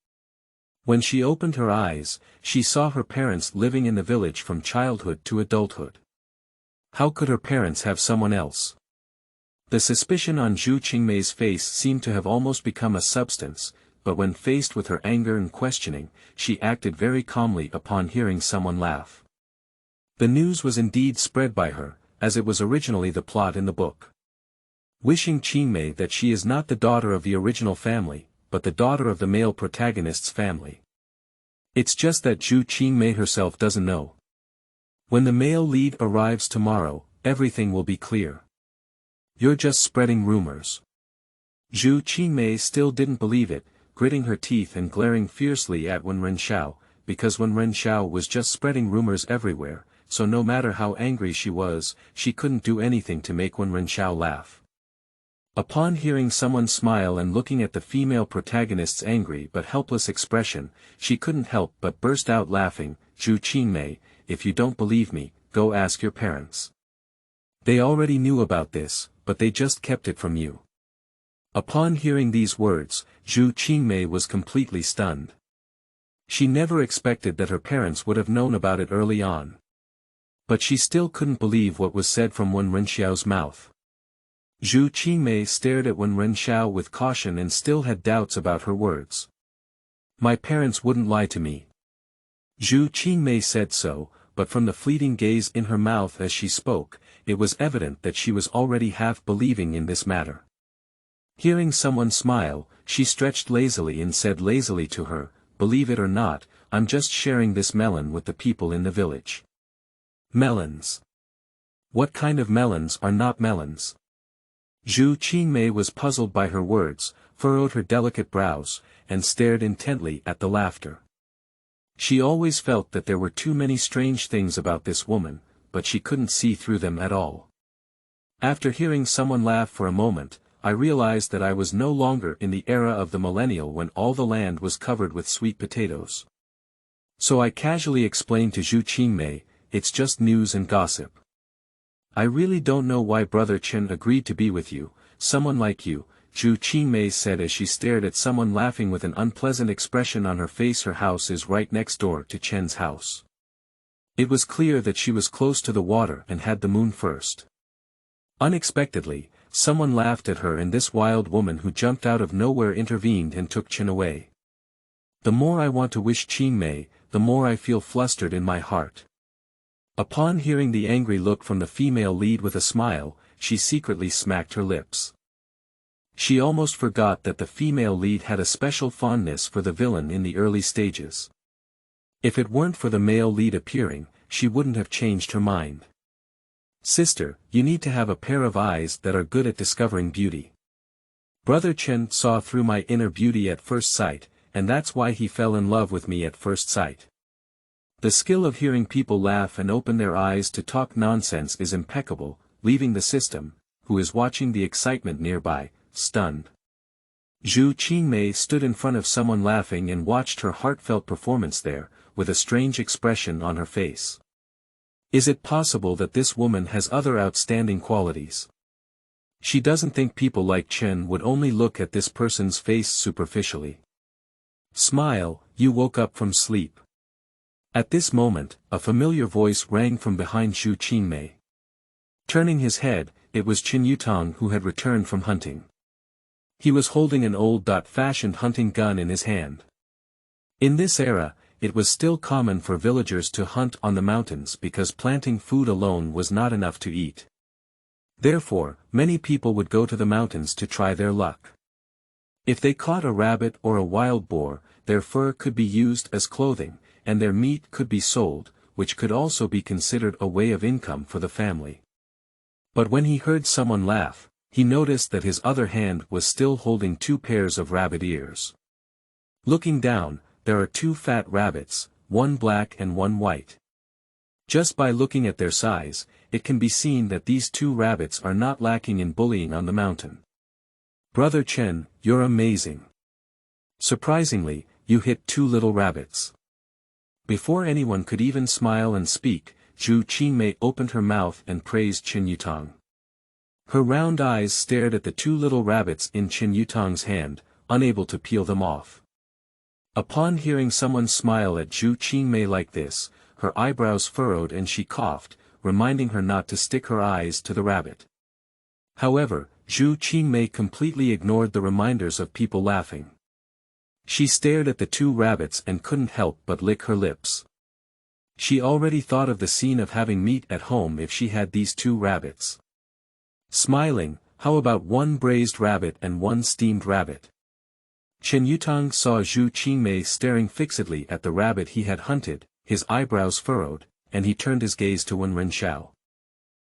When she opened her eyes, she saw her parents living in the village from childhood to adulthood. How could her parents have someone else? The suspicion on Zhu Qingmei's face seemed to have almost become a substance, but when faced with her anger and questioning, she acted very calmly upon hearing someone laugh. The news was indeed spread by her, as it was originally the plot in the book. Wishing Qingmei that she is not the daughter of the original family, but the daughter of the male protagonist's family. It's just that Zhu Qingmei herself doesn't know. When the male lead arrives tomorrow, everything will be clear. You're just spreading rumors. Zhu Qingmei still didn't believe it, gritting her teeth and glaring fiercely at Wen Renxiao, because Wen Renxiao was just spreading rumors everywhere, so no matter how angry she was, she couldn't do anything to make Wen Renxiao laugh. Upon hearing someone smile and looking at the female protagonist's angry but helpless expression, she couldn't help but burst out laughing. "Zhu Qingmei, if you don't believe me, go ask your parents. They already knew about this, but they just kept it from you." Upon hearing these words, Zhu Qingmei was completely stunned. She never expected that her parents would have known about it early on. But she still couldn't believe what was said from Wen Renxiao's mouth. Zhu Qingmei stared at Wen Renxiao with caution and still had doubts about her words. My parents wouldn't lie to me. Zhu Qingmei said so, but from the fleeting gaze in her mouth as she spoke, it was evident that she was already half believing in this matter. Hearing someone smile, she stretched lazily and said lazily to her, believe it or not, I'm just sharing this melon with the people in the village. Melons. What kind of melons are not melons? Zhu Qingmei was puzzled by her words, furrowed her delicate brows, and stared intently at the laughter. She always felt that there were too many strange things about this woman, but she couldn't see through them at all. After hearing someone laugh for a moment, I realized that I was no longer in the era of the millennial when all the land was covered with sweet potatoes. So I casually explained to Zhu Qingmei, it's just news and gossip. I really don't know why Brother Chen agreed to be with you, someone like you, Zhu Qingmei said as she stared at someone laughing with an unpleasant expression on her face. Her house is right next door to Chen's house. It was clear that she was close to the water and had the moon first. Unexpectedly, someone laughed at her and this wild woman who jumped out of nowhere intervened and took Chen away. The more I want to wish Qingmei, the more I feel flustered in my heart. Upon hearing the angry look from the female lead with a smile, she secretly smacked her lips. She almost forgot that the female lead had a special fondness for the villain in the early stages. If it weren't for the male lead appearing, she wouldn't have changed her mind. Sister, you need to have a pair of eyes that are good at discovering beauty. Brother Chen saw through my inner beauty at first sight, and that's why he fell in love with me at first sight. The skill of hearing people laugh and open their eyes to talk nonsense is impeccable, leaving the system, who is watching the excitement nearby, stunned. Zhu Qingmei stood in front of someone laughing and watched her heartfelt performance there, with a strange expression on her face. Is it possible that this woman has other outstanding qualities? She doesn't think people like Chen would only look at this person's face superficially. Smile, you woke up from sleep. At this moment, a familiar voice rang from behind Zhu Qingmei. Turning his head, it was Qin Yutong who had returned from hunting. He was holding an old-fashioned hunting gun in his hand. In this era, it was still common for villagers to hunt on the mountains because planting food alone was not enough to eat. Therefore, many people would go to the mountains to try their luck. If they caught a rabbit or a wild boar, their fur could be used as clothing, and their meat could be sold, which could also be considered a way of income for the family. But when he heard someone laugh, he noticed that his other hand was still holding 2 pairs of rabbit ears. Looking down, there are 2 fat rabbits, one black and one white. Just by looking at their size, it can be seen that these 2 rabbits are not lacking in bullying on the mountain. Brother Chen, you're amazing. Surprisingly, you hit 2 little rabbits. Before anyone could even smile and speak, Zhu Qingmei opened her mouth and praised Qin Yutong. Her round eyes stared at the 2 little rabbits in Qin Yutong's hand, unable to peel them off. Upon hearing someone smile at Zhu Qingmei like this, her eyebrows furrowed and she coughed, reminding her not to stick her eyes to the rabbit. However, Zhu Qingmei completely ignored the reminders of people laughing. She stared at the 2 rabbits and couldn't help but lick her lips. She already thought of the scene of having meat at home if she had these 2 rabbits. Smiling, how about 1 braised rabbit and 1 steamed rabbit? Qin Yutong saw Zhu Qingmei staring fixedly at the rabbit he had hunted, his eyebrows furrowed, and he turned his gaze to Wen Renxiao.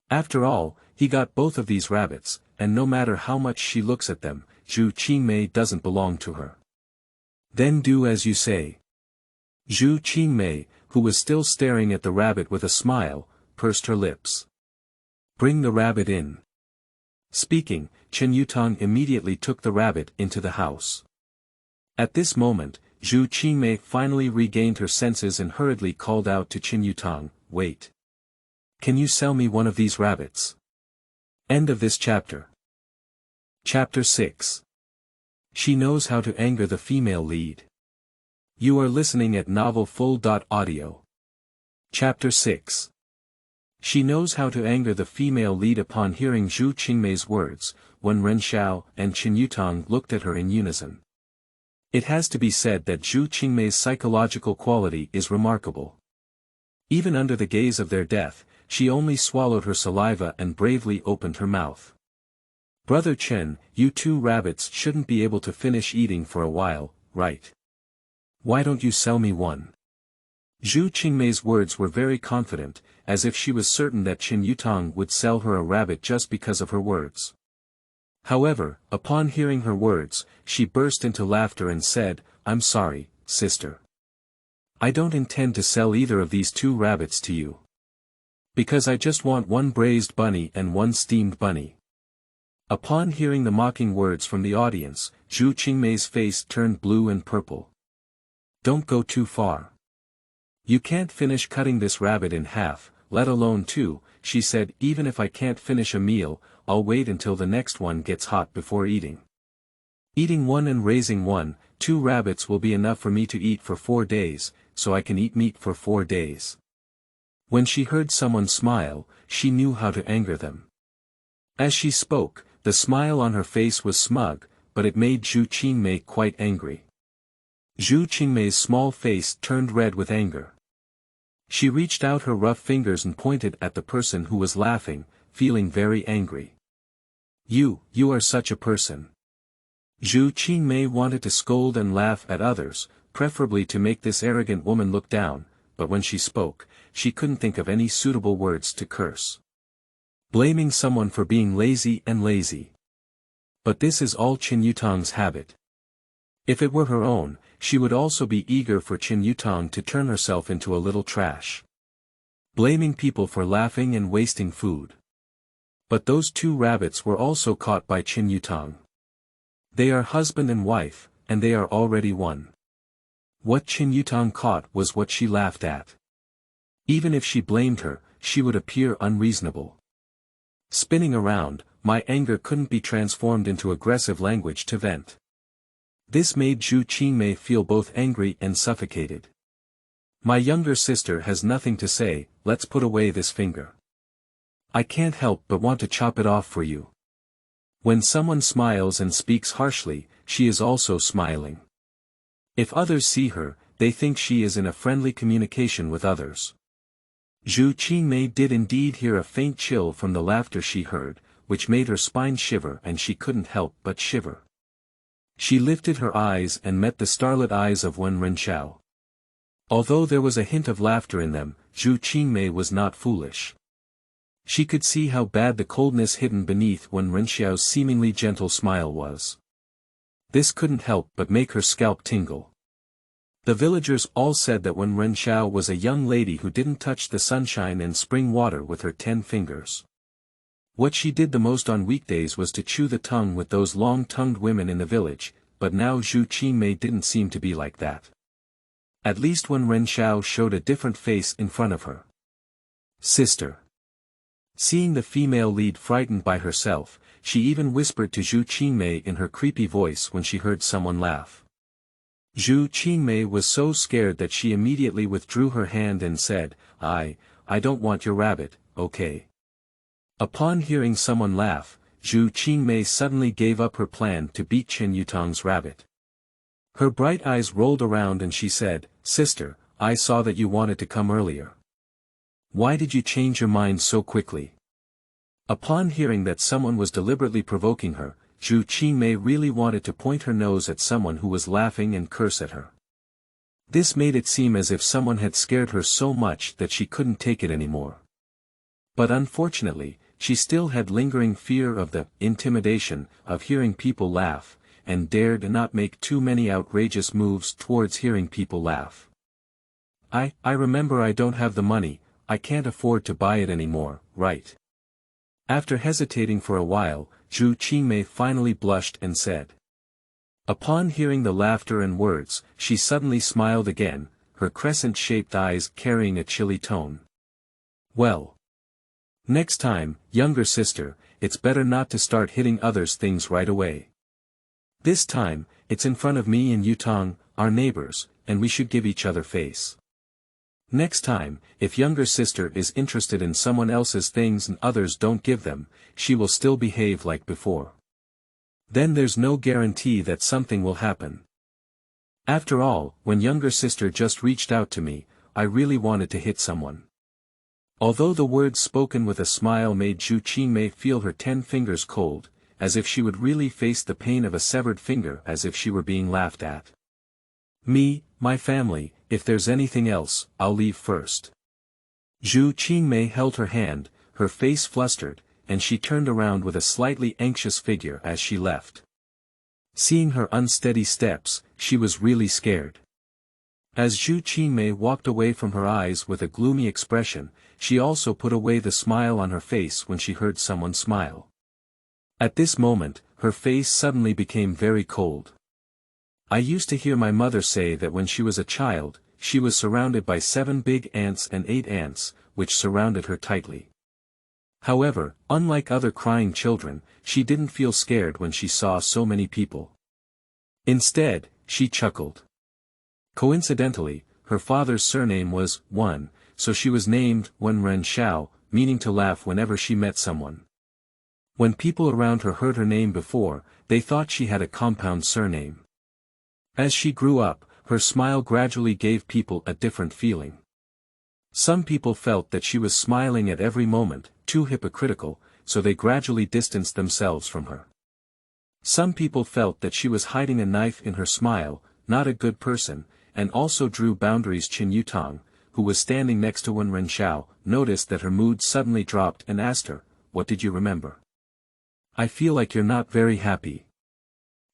After all, he got both of these rabbits, and no matter how much she looks at them, Zhu Qingmei doesn't belong to her. Then do as you say. Zhu Qingmei, who was still staring at the rabbit with a smile, pursed her lips. Bring the rabbit in. Speaking, Qin Yutong immediately took the rabbit into the house. At this moment, Zhu Qingmei finally regained her senses and hurriedly called out to Qin Yutong, wait. Can you sell me one of these rabbits? End of this chapter. Chapter 6. She knows how to anger the female lead. You are listening at Novel Full. Audio. Chapter 6. She knows how to anger the female lead. Upon hearing Zhu Qingmei's words, Wen Renxiao and Qin Yutong looked at her in unison. It has to be said that Zhu Qingmei's psychological quality is remarkable. Even under the gaze of their death, she only swallowed her saliva and bravely opened her mouth. Brother Chen, you two rabbits shouldn't be able to finish eating for a while, right? Why don't you sell me one? Zhu Qingmei's words were very confident, as if she was certain that Qin Yutong would sell her a rabbit just because of her words. However, upon hearing her words, she burst into laughter and said, "I'm sorry, sister. I don't intend to sell either of these two rabbits to you. Because I just want one braised bunny and one steamed bunny." Upon hearing the mocking words from the audience, Zhu Qingmei's face turned blue and purple. Don't go too far. You can't finish cutting this rabbit in half, let alone two, she said. Even if I can't finish a meal, I'll wait until the next one gets hot before eating. Eating one and raising one, 2 rabbits will be enough for me to eat for 4 days, so I can eat meat for 4 days. When she heard someone smile, she knew how to anger them. As she spoke, the smile on her face was smug, but it made Zhu Qingmei quite angry. Zhu Qingmei's small face turned red with anger. She reached out her rough fingers and pointed at the person who was laughing, feeling very angry. You are such a person. Zhu Qingmei wanted to scold and laugh at others, preferably to make this arrogant woman look down, but when she spoke, she couldn't think of any suitable words to curse. Blaming someone for being lazy. But this is all Qin Yutong's habit. If it were her own, she would also be eager for Qin Yutong to turn herself into a little trash. Blaming people for laughing and wasting food. But those 2 rabbits were also caught by Qin Yutong. They are husband and wife, and they are already one. What Qin Yutong caught was what she laughed at. Even if she blamed her, she would appear unreasonable. Spinning around, my anger couldn't be transformed into aggressive language to vent. This made Zhu Qingmei feel both angry and suffocated. My younger sister has nothing to say, let's put away this finger. I can't help but want to chop it off for you. When someone smiles and speaks harshly, she is also smiling. If others see her, they think she is in a friendly communication with others. Zhu Qingmei did indeed hear a faint chill from the laughter she heard, which made her spine shiver, and she couldn't help but shiver. She lifted her eyes and met the starlit eyes of Wen Renxiao. Although there was a hint of laughter in them, Zhu Qingmei was not foolish. She could see how bad the coldness hidden beneath Wen Renxiao's seemingly gentle smile was. This couldn't help but make her scalp tingle. The villagers all said that Wen Renxiao was a young lady who didn't touch the sunshine and spring water with her 10 fingers. What she did the most on weekdays was to chew the tongue with those long-tongued women in the village, but now Zhu Qingmei didn't seem to be like that. At least Wen Renxiao showed a different face in front of her. Sister. Seeing the female lead frightened by herself, she even whispered to Zhu Qingmei in her creepy voice when she heard someone laugh. Zhu Qingmei was so scared that she immediately withdrew her hand and said, I don't want your rabbit, okay? Upon hearing someone laugh, Zhu Qingmei suddenly gave up her plan to beat Qin Yutong's rabbit. Her bright eyes rolled around and she said, Sister, I saw that you wanted to come earlier. Why did you change your mind so quickly? Upon hearing that someone was deliberately provoking her, Zhu Qingmei really wanted to point her nose at someone who was laughing and curse at her. This made it seem as if someone had scared her so much that she couldn't take it anymore. But unfortunately, she still had lingering fear of the intimidation of hearing people laugh, and dared not make too many outrageous moves towards hearing people laugh. I remember I don't have the money, I can't afford to buy it anymore, right? After hesitating for a while, Zhu Qingmei finally blushed and said. Upon hearing the laughter and words, she suddenly smiled again, her crescent-shaped eyes carrying a chilly tone. Well. Next time, younger sister, it's better not to start hitting others' things right away. This time, it's in front of me and Yutong, our neighbors, and we should give each other face. Next time, if younger sister is interested in someone else's things and others don't give them, she will still behave like before. Then there's no guarantee that something will happen. After all, when younger sister just reached out to me, I really wanted to hit someone. Although the words spoken with a smile made Zhu Qingmei feel her 10 fingers cold, as if she would really face the pain of a severed finger, as if she were being laughed at. Me, my family, if there's anything else, I'll leave first. Zhu Qingmei held her hand, her face flustered, and she turned around with a slightly anxious figure as she left. Seeing her unsteady steps, she was really scared. As Zhu Qingmei walked away from her eyes with a gloomy expression, she also put away the smile on her face when she heard someone smile. At this moment, her face suddenly became very cold. I used to hear my mother say that when she was a child, she was surrounded by 7 big ants and 8 ants, which surrounded her tightly. However, unlike other crying children, she didn't feel scared when she saw so many people. Instead, she chuckled. Coincidentally, her father's surname was Wen, so she was named Wen Renxiao, meaning to laugh whenever she met someone. When people around her heard her name before, they thought she had a compound surname. As she grew up, her smile gradually gave people a different feeling. Some people felt that she was smiling at every moment, too hypocritical, so they gradually distanced themselves from her. Some people felt that she was hiding a knife in her smile, not a good person, and also drew boundaries. Qin Yutang, who was standing next to Wen Renxiao, noticed that her mood suddenly dropped and asked her, "What did you remember? I feel like you're not very happy."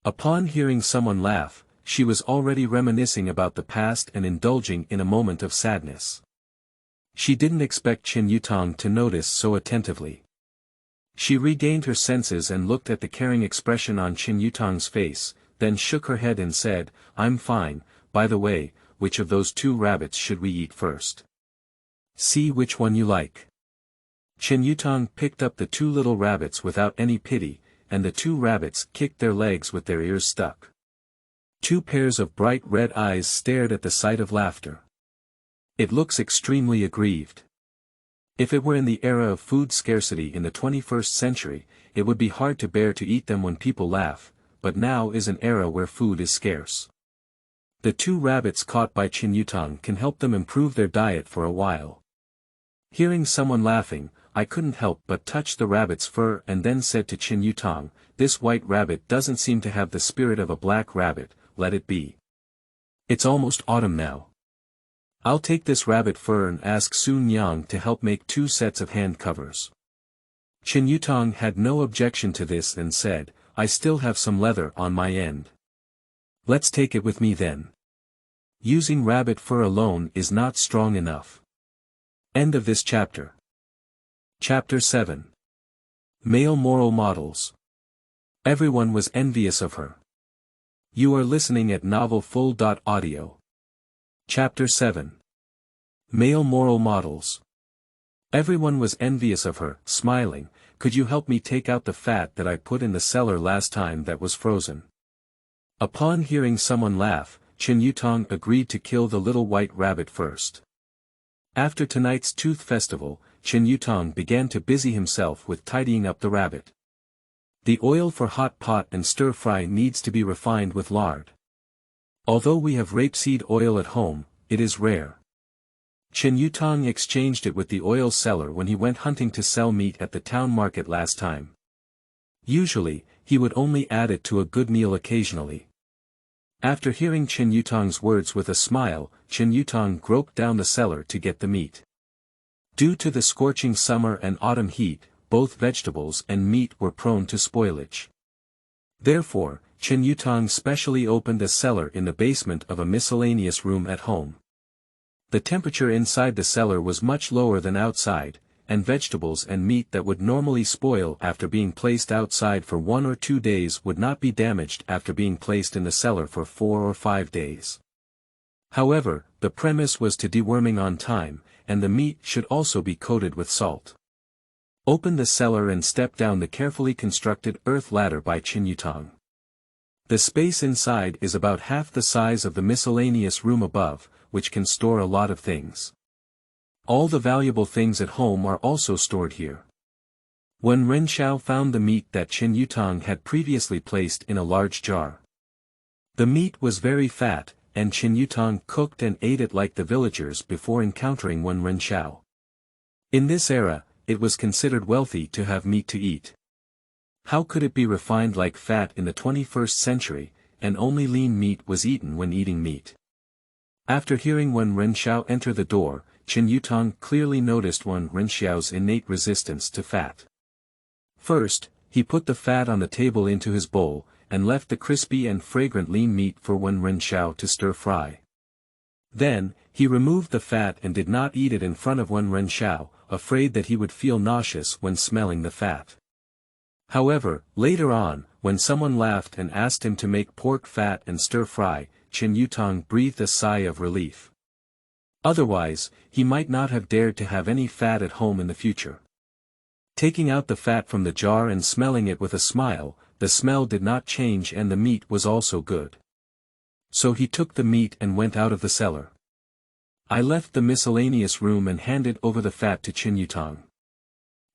Upon hearing someone laugh, she was already reminiscing about the past and indulging in a moment of sadness. She didn't expect Qin Yutang to notice so attentively. She regained her senses and looked at the caring expression on Qin Yutang's face, then shook her head and said, "I'm fine. By the way, which of those 2 rabbits should we eat first? See which one you like." Qin Yutang picked up the 2 little rabbits without any pity, and the 2 rabbits kicked their legs with their ears stuck. 2 pairs of bright red eyes stared at the sight of laughter. It looks extremely aggrieved. If it were in the era of food scarcity in the 21st century, it would be hard to bear to eat them when people laugh, but now is an era where food is scarce. The 2 rabbits caught by Qin Yutang can help them improve their diet for a while. Hearing someone laughing, I couldn't help but touch the rabbit's fur and then said to Qin Yutang, "This white rabbit doesn't seem to have the spirit of a black rabbit, let it be. It's almost autumn now. I'll take this rabbit fur and ask Sun Yang to help make 2 sets of hand covers." Qin Yutang had no objection to this and said, "I still have some leather on my end. Let's take it with me then. Using rabbit fur alone is not strong enough." End of this chapter. Chapter 7. Male Moral Models. Everyone was envious of her. You are listening at novelfull.audio. Chapter 7. Male Moral Models. Everyone was envious of her, smiling. "Could you help me take out the fat that I put in the cellar last time that was frozen?" Upon hearing someone laugh, Qin Yutang agreed to kill the little white rabbit first. After tonight's tooth festival, Qin Yutang began to busy himself with tidying up the rabbit. The oil for hot pot and stir-fry needs to be refined with lard. Although we have rapeseed oil at home, it is rare. Qin Yutang exchanged it with the oil seller when he went hunting to sell meat at the town market last time. Usually, he would only add it to a good meal occasionally. After hearing Qin Yutang's words with a smile, Qin Yutang groped down the cellar to get the meat. Due to the scorching summer and autumn heat, both vegetables and meat were prone to spoilage. Therefore, Qin Yutang specially opened a cellar in the basement of a miscellaneous room at home. The temperature inside the cellar was much lower than outside, and vegetables and meat that would normally spoil after being placed outside for 1 or 2 days would not be damaged after being placed in the cellar for 4 or 5 days. However, the premise was to deworming on time, and the meat should also be coated with salt. Open the cellar and step down the carefully constructed earth ladder by Qin Yutang. The space inside is about half the size of the miscellaneous room above, which can store a lot of things. All the valuable things at home are also stored here. Wen Renxiao found the meat that Qin Yutang had previously placed in a large jar. The meat was very fat, and Qin Yutang cooked and ate it like the villagers before encountering Wen Renxiao. In this era, it was considered wealthy to have meat to eat. How could it be refined like fat in the 21st century, and only lean meat was eaten when eating meat? After hearing Wen Renxiao enter the door, Qin Yutang clearly noticed Wen Renxiao's innate resistance to fat. First, he put the fat on the table into his bowl, and left the crispy and fragrant lean meat for Wen Renxiao to stir-fry. Then, he removed the fat and did not eat it in front of Wen Renxiao, afraid that he would feel nauseous when smelling the fat. However, later on, when someone laughed and asked him to make pork fat and stir-fry, Qin Yutang breathed a sigh of relief. Otherwise, he might not have dared to have any fat at home in the future. Taking out the fat from the jar and smelling it with a smile, the smell did not change and the meat was also good. So he took the meat and went out of the cellar. I left the miscellaneous room and handed over the fat to Qin Yutang.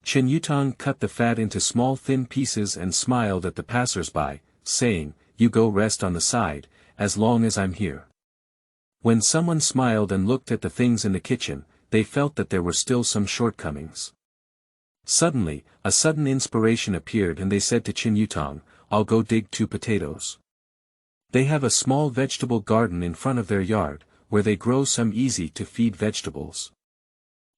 Qin Yutang cut the fat into small thin pieces and smiled at the passers-by, saying, "You go rest on the side, as long as I'm here." When someone smiled and looked at the things in the kitchen, they felt that there were still some shortcomings. Suddenly, a sudden inspiration appeared and they said to Qin Yutang, "I'll go dig 2 potatoes. They have a small vegetable garden in front of their yard, where they grow some easy-to-feed vegetables."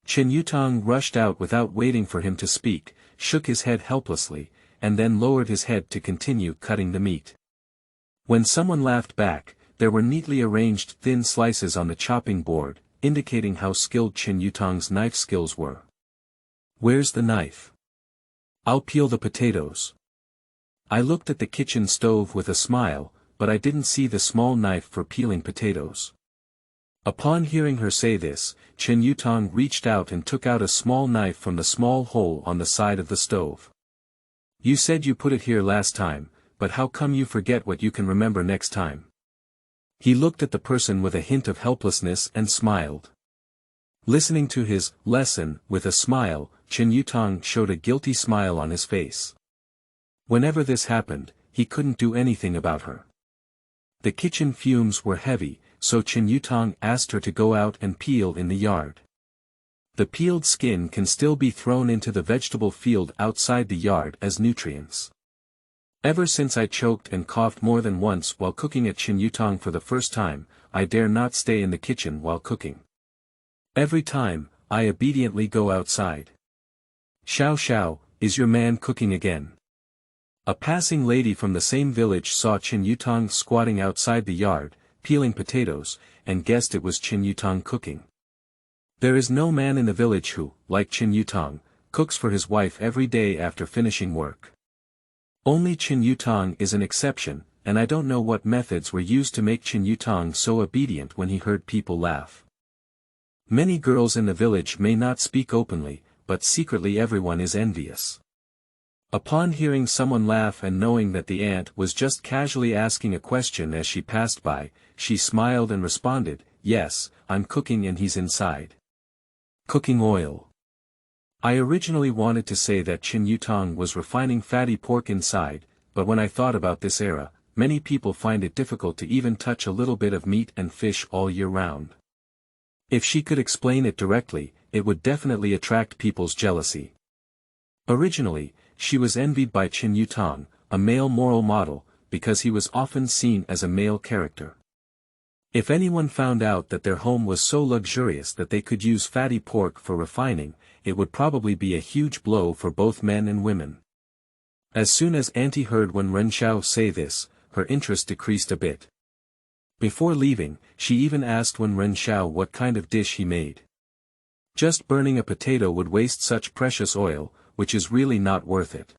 Qin Yutang rushed out without waiting for him to speak, shook his head helplessly, and then lowered his head to continue cutting the meat. When someone laughed back, there were neatly arranged thin slices on the chopping board, indicating how skilled Qin Yutang's knife skills were. "Where's the knife? I'll peel the potatoes." I looked at the kitchen stove with a smile, but I didn't see the small knife for peeling potatoes. Upon hearing her say this, Qin Yutang reached out and took out a small knife from the small hole on the side of the stove. "You said you put it here last time, but how come you forget what you can remember next time?" He looked at the person with a hint of helplessness and smiled. Listening to his lesson with a smile, Qin Yutang showed a guilty smile on his face. Whenever this happened, he couldn't do anything about her. The kitchen fumes were heavy, so Qin Yutang asked her to go out and peel in the yard. The peeled skin can still be thrown into the vegetable field outside the yard as nutrients. Ever since I choked and coughed more than once while cooking at Qin Yutang for the first time, I dare not stay in the kitchen while cooking. Every time, I obediently go outside. "Xiao Xiao, is your man cooking again?" A passing lady from the same village saw Qin Yutang squatting outside the yard, peeling potatoes, and guessed it was Qin Yutang cooking. There is no man in the village who, like Qin Yutang, cooks for his wife every day after finishing work. Only Qin Yutang is an exception, and I don't know what methods were used to make Qin Yutang so obedient when he heard people laugh. Many girls in the village may not speak openly, but secretly everyone is envious. Upon hearing someone laugh and knowing that the aunt was just casually asking a question as she passed by, she smiled and responded, "Yes, I'm cooking and he's inside." Cooking oil. I originally wanted to say that Qin Yutang was refining fatty pork inside, but when I thought about this era, many people find it difficult to even touch a little bit of meat and fish all year round. If she could explain it directly, it would definitely attract people's jealousy. Originally, she was envied by Qin Yutang, a male moral model, because he was often seen as a male character. If anyone found out that their home was so luxurious that they could use fatty pork for refining, it would probably be a huge blow for both men and women. As soon as Auntie heard Wen Renxiao say this, her interest decreased a bit. Before leaving, she even asked Wen Renxiao what kind of dish he made. Just burning a potato would waste such precious oil, which is really not worth it.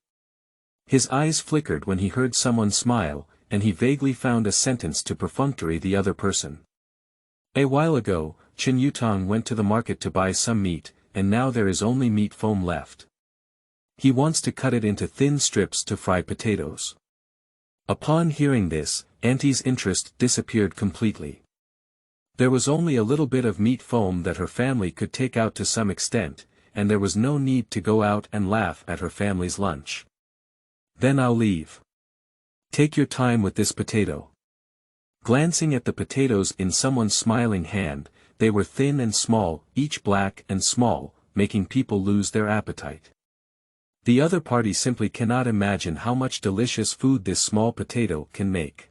His eyes flickered when he heard someone smile, and he vaguely found a sentence to perfunctory the other person. A while ago, Qin Yutang went to the market to buy some meat, and now there is only meat foam left. He wants to cut it into thin strips to fry potatoes. Upon hearing this, Auntie's interest disappeared completely. There was only a little bit of meat foam that her family could take out to some extent, and there was no need to go out and laugh at her family's lunch. Then I'll leave. Take your time with this potato. Glancing at the potatoes in someone's smiling hand, they were thin and small, each black and small, making people lose their appetite. The other party simply cannot imagine how much delicious food this small potato can make.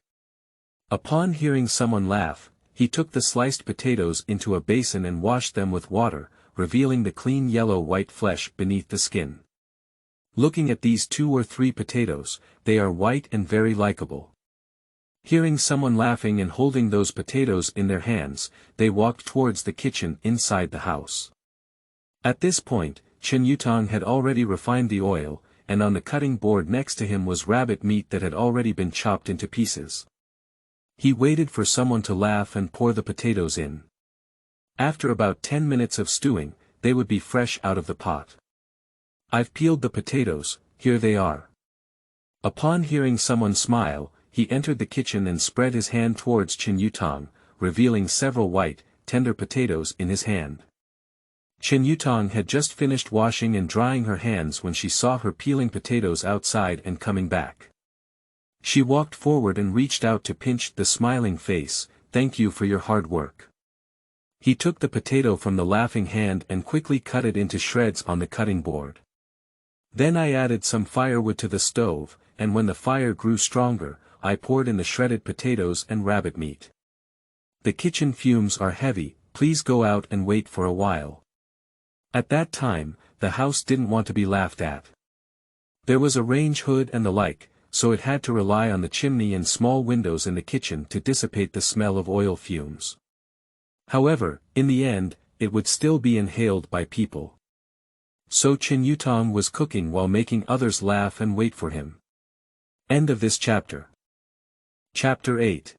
Upon hearing someone laugh, he took the sliced potatoes into a basin and washed them with water, revealing the clean yellow-white flesh beneath the skin. Looking at these 2 or 3 potatoes, they are white and very likable. Hearing someone laughing and holding those potatoes in their hands, they walked towards the kitchen inside the house. At this point, Chen Yutong had already refined the oil, and on the cutting board next to him was rabbit meat that had already been chopped into pieces. He waited for someone to laugh and pour the potatoes in. After about 10 minutes of stewing, they would be fresh out of the pot. I've peeled the potatoes, here they are. Upon hearing someone smile, he entered the kitchen and spread his hand towards Chen Yutong, revealing several white, tender potatoes in his hand. Chen Yutong had just finished washing and drying her hands when she saw her peeling potatoes outside and coming back. She walked forward and reached out to pinch the smiling face. Thank you for your hard work. He took the potato from the laughing hand and quickly cut it into shreds on the cutting board. Then I added some firewood to the stove, and when the fire grew stronger, I poured in the shredded potatoes and rabbit meat. The kitchen fumes are heavy, please go out and wait for a while. At that time, the house didn't want to be laughed at. There was a range hood and the like, so it had to rely on the chimney and small windows in the kitchen to dissipate the smell of oil fumes. However, in the end, it would still be inhaled by people. So Chen Yutong was cooking while making others laugh and wait for him. End of this chapter. Chapter 8.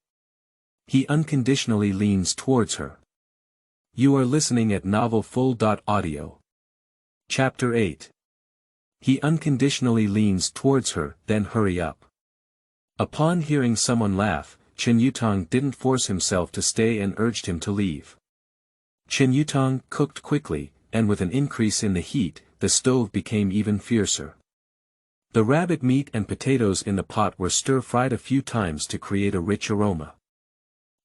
He unconditionally leans towards her. You are listening at novelfull.audio. Chapter 8. He unconditionally leans towards her, then hurry up. Upon hearing someone laugh, Chen Yutong didn't force himself to stay and urged him to leave. Chen Yutong cooked quickly, and with an increase in the heat, the stove became even fiercer. The rabbit meat and potatoes in the pot were stir-fried a few times to create a rich aroma.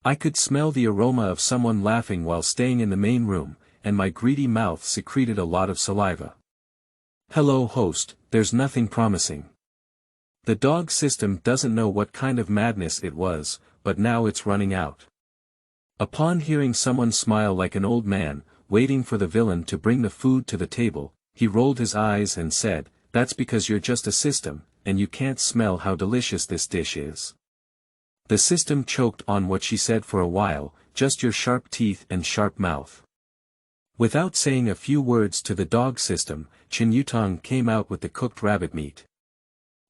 I could smell the aroma of someone laughing while staying in the main room, and my greedy mouth secreted a lot of saliva. Hello host, there's nothing promising. The dog system doesn't know what kind of madness it was, but now it's running out. Upon hearing someone smile like an old man, waiting for the villain to bring the food to the table, he rolled his eyes and said, that's because you're just a system, and you can't smell how delicious this dish is. The system choked on what she said for a while, just your sharp teeth and sharp mouth. Without saying a few words to the dog system, Chen Yutong came out with the cooked rabbit meat.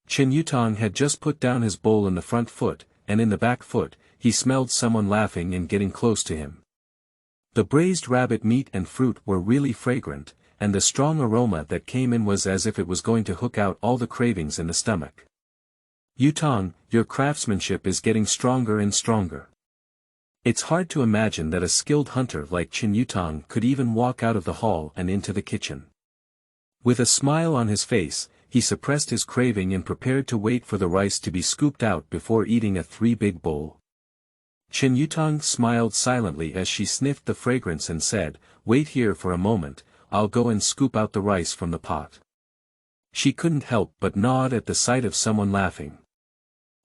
Chen Yutong had just put down his bowl in the front foot, and in the back foot, he smelled someone laughing and getting close to him. The braised rabbit meat and fruit were really fragrant, and the strong aroma that came in was as if it was going to hook out all the cravings in the stomach. Yutong, your craftsmanship is getting stronger and stronger. It's hard to imagine that a skilled hunter like Chen Yutong could even walk out of the hall and into the kitchen. With a smile on his face, he suppressed his craving and prepared to wait for the rice to be scooped out before eating a 3-big bowl. Chen Yutong smiled silently as she sniffed the fragrance and said, wait here for a moment, I'll go and scoop out the rice from the pot. She couldn't help but nod at the sight of someone laughing.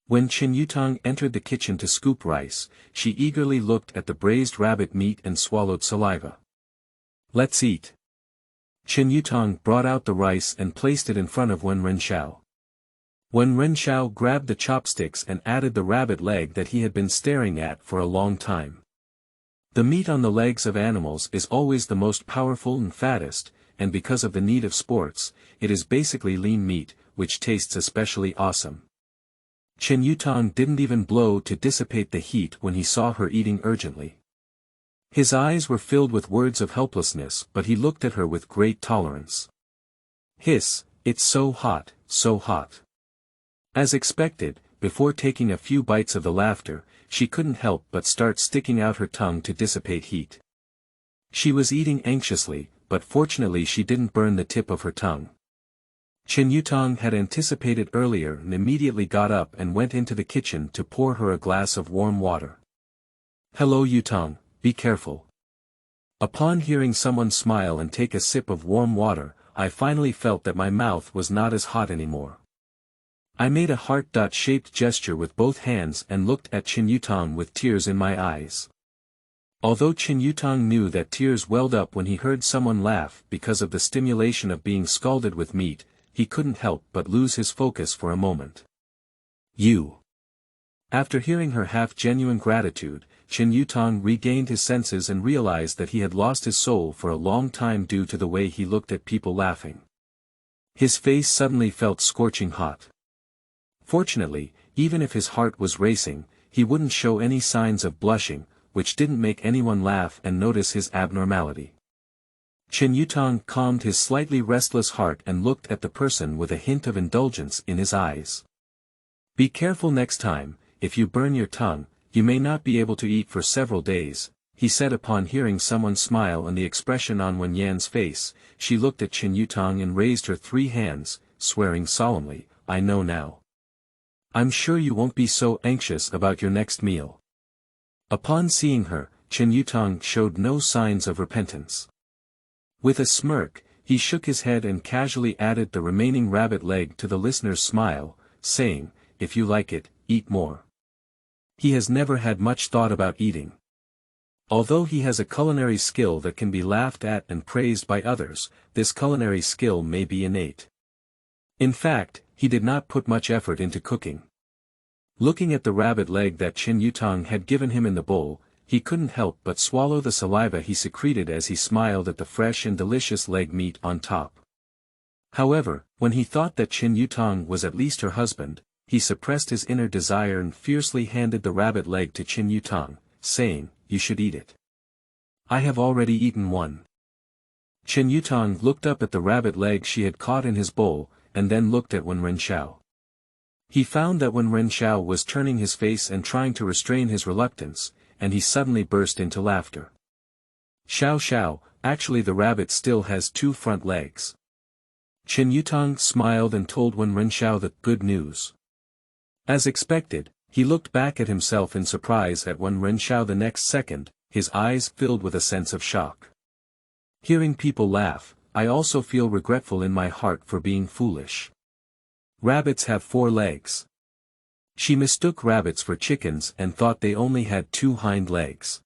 When Chen Yutong entered the kitchen to scoop rice, she eagerly looked at the braised rabbit meat and swallowed saliva. Let's eat. Chen Yutong brought out the rice and placed it in front of Wen Renxiao. Wen Renxiao grabbed the chopsticks and added the rabbit leg that he had been staring at for a long time. The meat on the legs of animals is always the most powerful and fattest, and because of the need of sports, it is basically lean meat, which tastes especially awesome. Chen Yutong didn't even blow to dissipate the heat when he saw her eating urgently. His eyes were filled with words of helplessness, but he looked at her with great tolerance. Hiss, it's so hot, so hot. As expected, before taking a few bites of the laughter, she couldn't help but start sticking out her tongue to dissipate heat. She was eating anxiously, but fortunately she didn't burn the tip of her tongue. Chen Yutong had anticipated earlier and immediately got up and went into the kitchen to pour her a glass of warm water. "Hello Yutong, be careful." Upon hearing someone smile and take a sip of warm water, I finally felt that my mouth was not as hot anymore. I made a heart-shaped gesture with both hands and looked at Chen Yutong with tears in my eyes. Although Chen Yutong knew that tears welled up when he heard someone laugh because of the stimulation of being scalded with meat, he couldn't help but lose his focus for a moment. "You." After hearing her half-genuine gratitude, Chen Yutong regained his senses and realized that he had lost his soul for a long time due to the way he looked at people laughing. His face suddenly felt scorching hot. Fortunately, even if his heart was racing, he wouldn't show any signs of blushing, which didn't make anyone laugh and notice his abnormality. Chen Yutong calmed his slightly restless heart and looked at the person with a hint of indulgence in his eyes. "Be careful next time, if you burn your tongue, you may not be able to eat for several days," he said upon hearing someone smile and the expression on Wen Yan's face. She looked at Chen Yutong and raised her 3 hands, swearing solemnly, "I know now. I'm sure you won't be so anxious about your next meal." Upon seeing her, Chen Yutong showed no signs of repentance. With a smirk, he shook his head and casually added the remaining rabbit leg to the listener's smile, saying, "If you like it, eat more." He has never had much thought about eating. Although he has a culinary skill that can be laughed at and praised by others, this culinary skill may be innate. In fact, he did not put much effort into cooking. Looking at the rabbit leg that Chen Yutong had given him in the bowl, he couldn't help but swallow the saliva he secreted as he smiled at the fresh and delicious leg meat on top. However, when he thought that Chen Yutong was at least her husband, he suppressed his inner desire and fiercely handed the rabbit leg to Chen Yutong, saying, "You should eat it. I have already eaten one." Chen Yutong looked up at the rabbit leg she had caught in his bowl, and then looked at Wen Renxiao. He found that Wen Renxiao was turning his face and trying to restrain his reluctance, and he suddenly burst into laughter. "Xiao Xiao, actually the rabbit still has 2 front legs." Chen Yutong smiled and told Wen Renxiao the good news. As expected, he looked back at himself in surprise at Wen Renxiao the next second, his eyes filled with a sense of shock. Hearing people laugh, I also feel regretful in my heart for being foolish. Rabbits have 4 legs. She mistook rabbits for chickens and thought they only had 2 hind legs.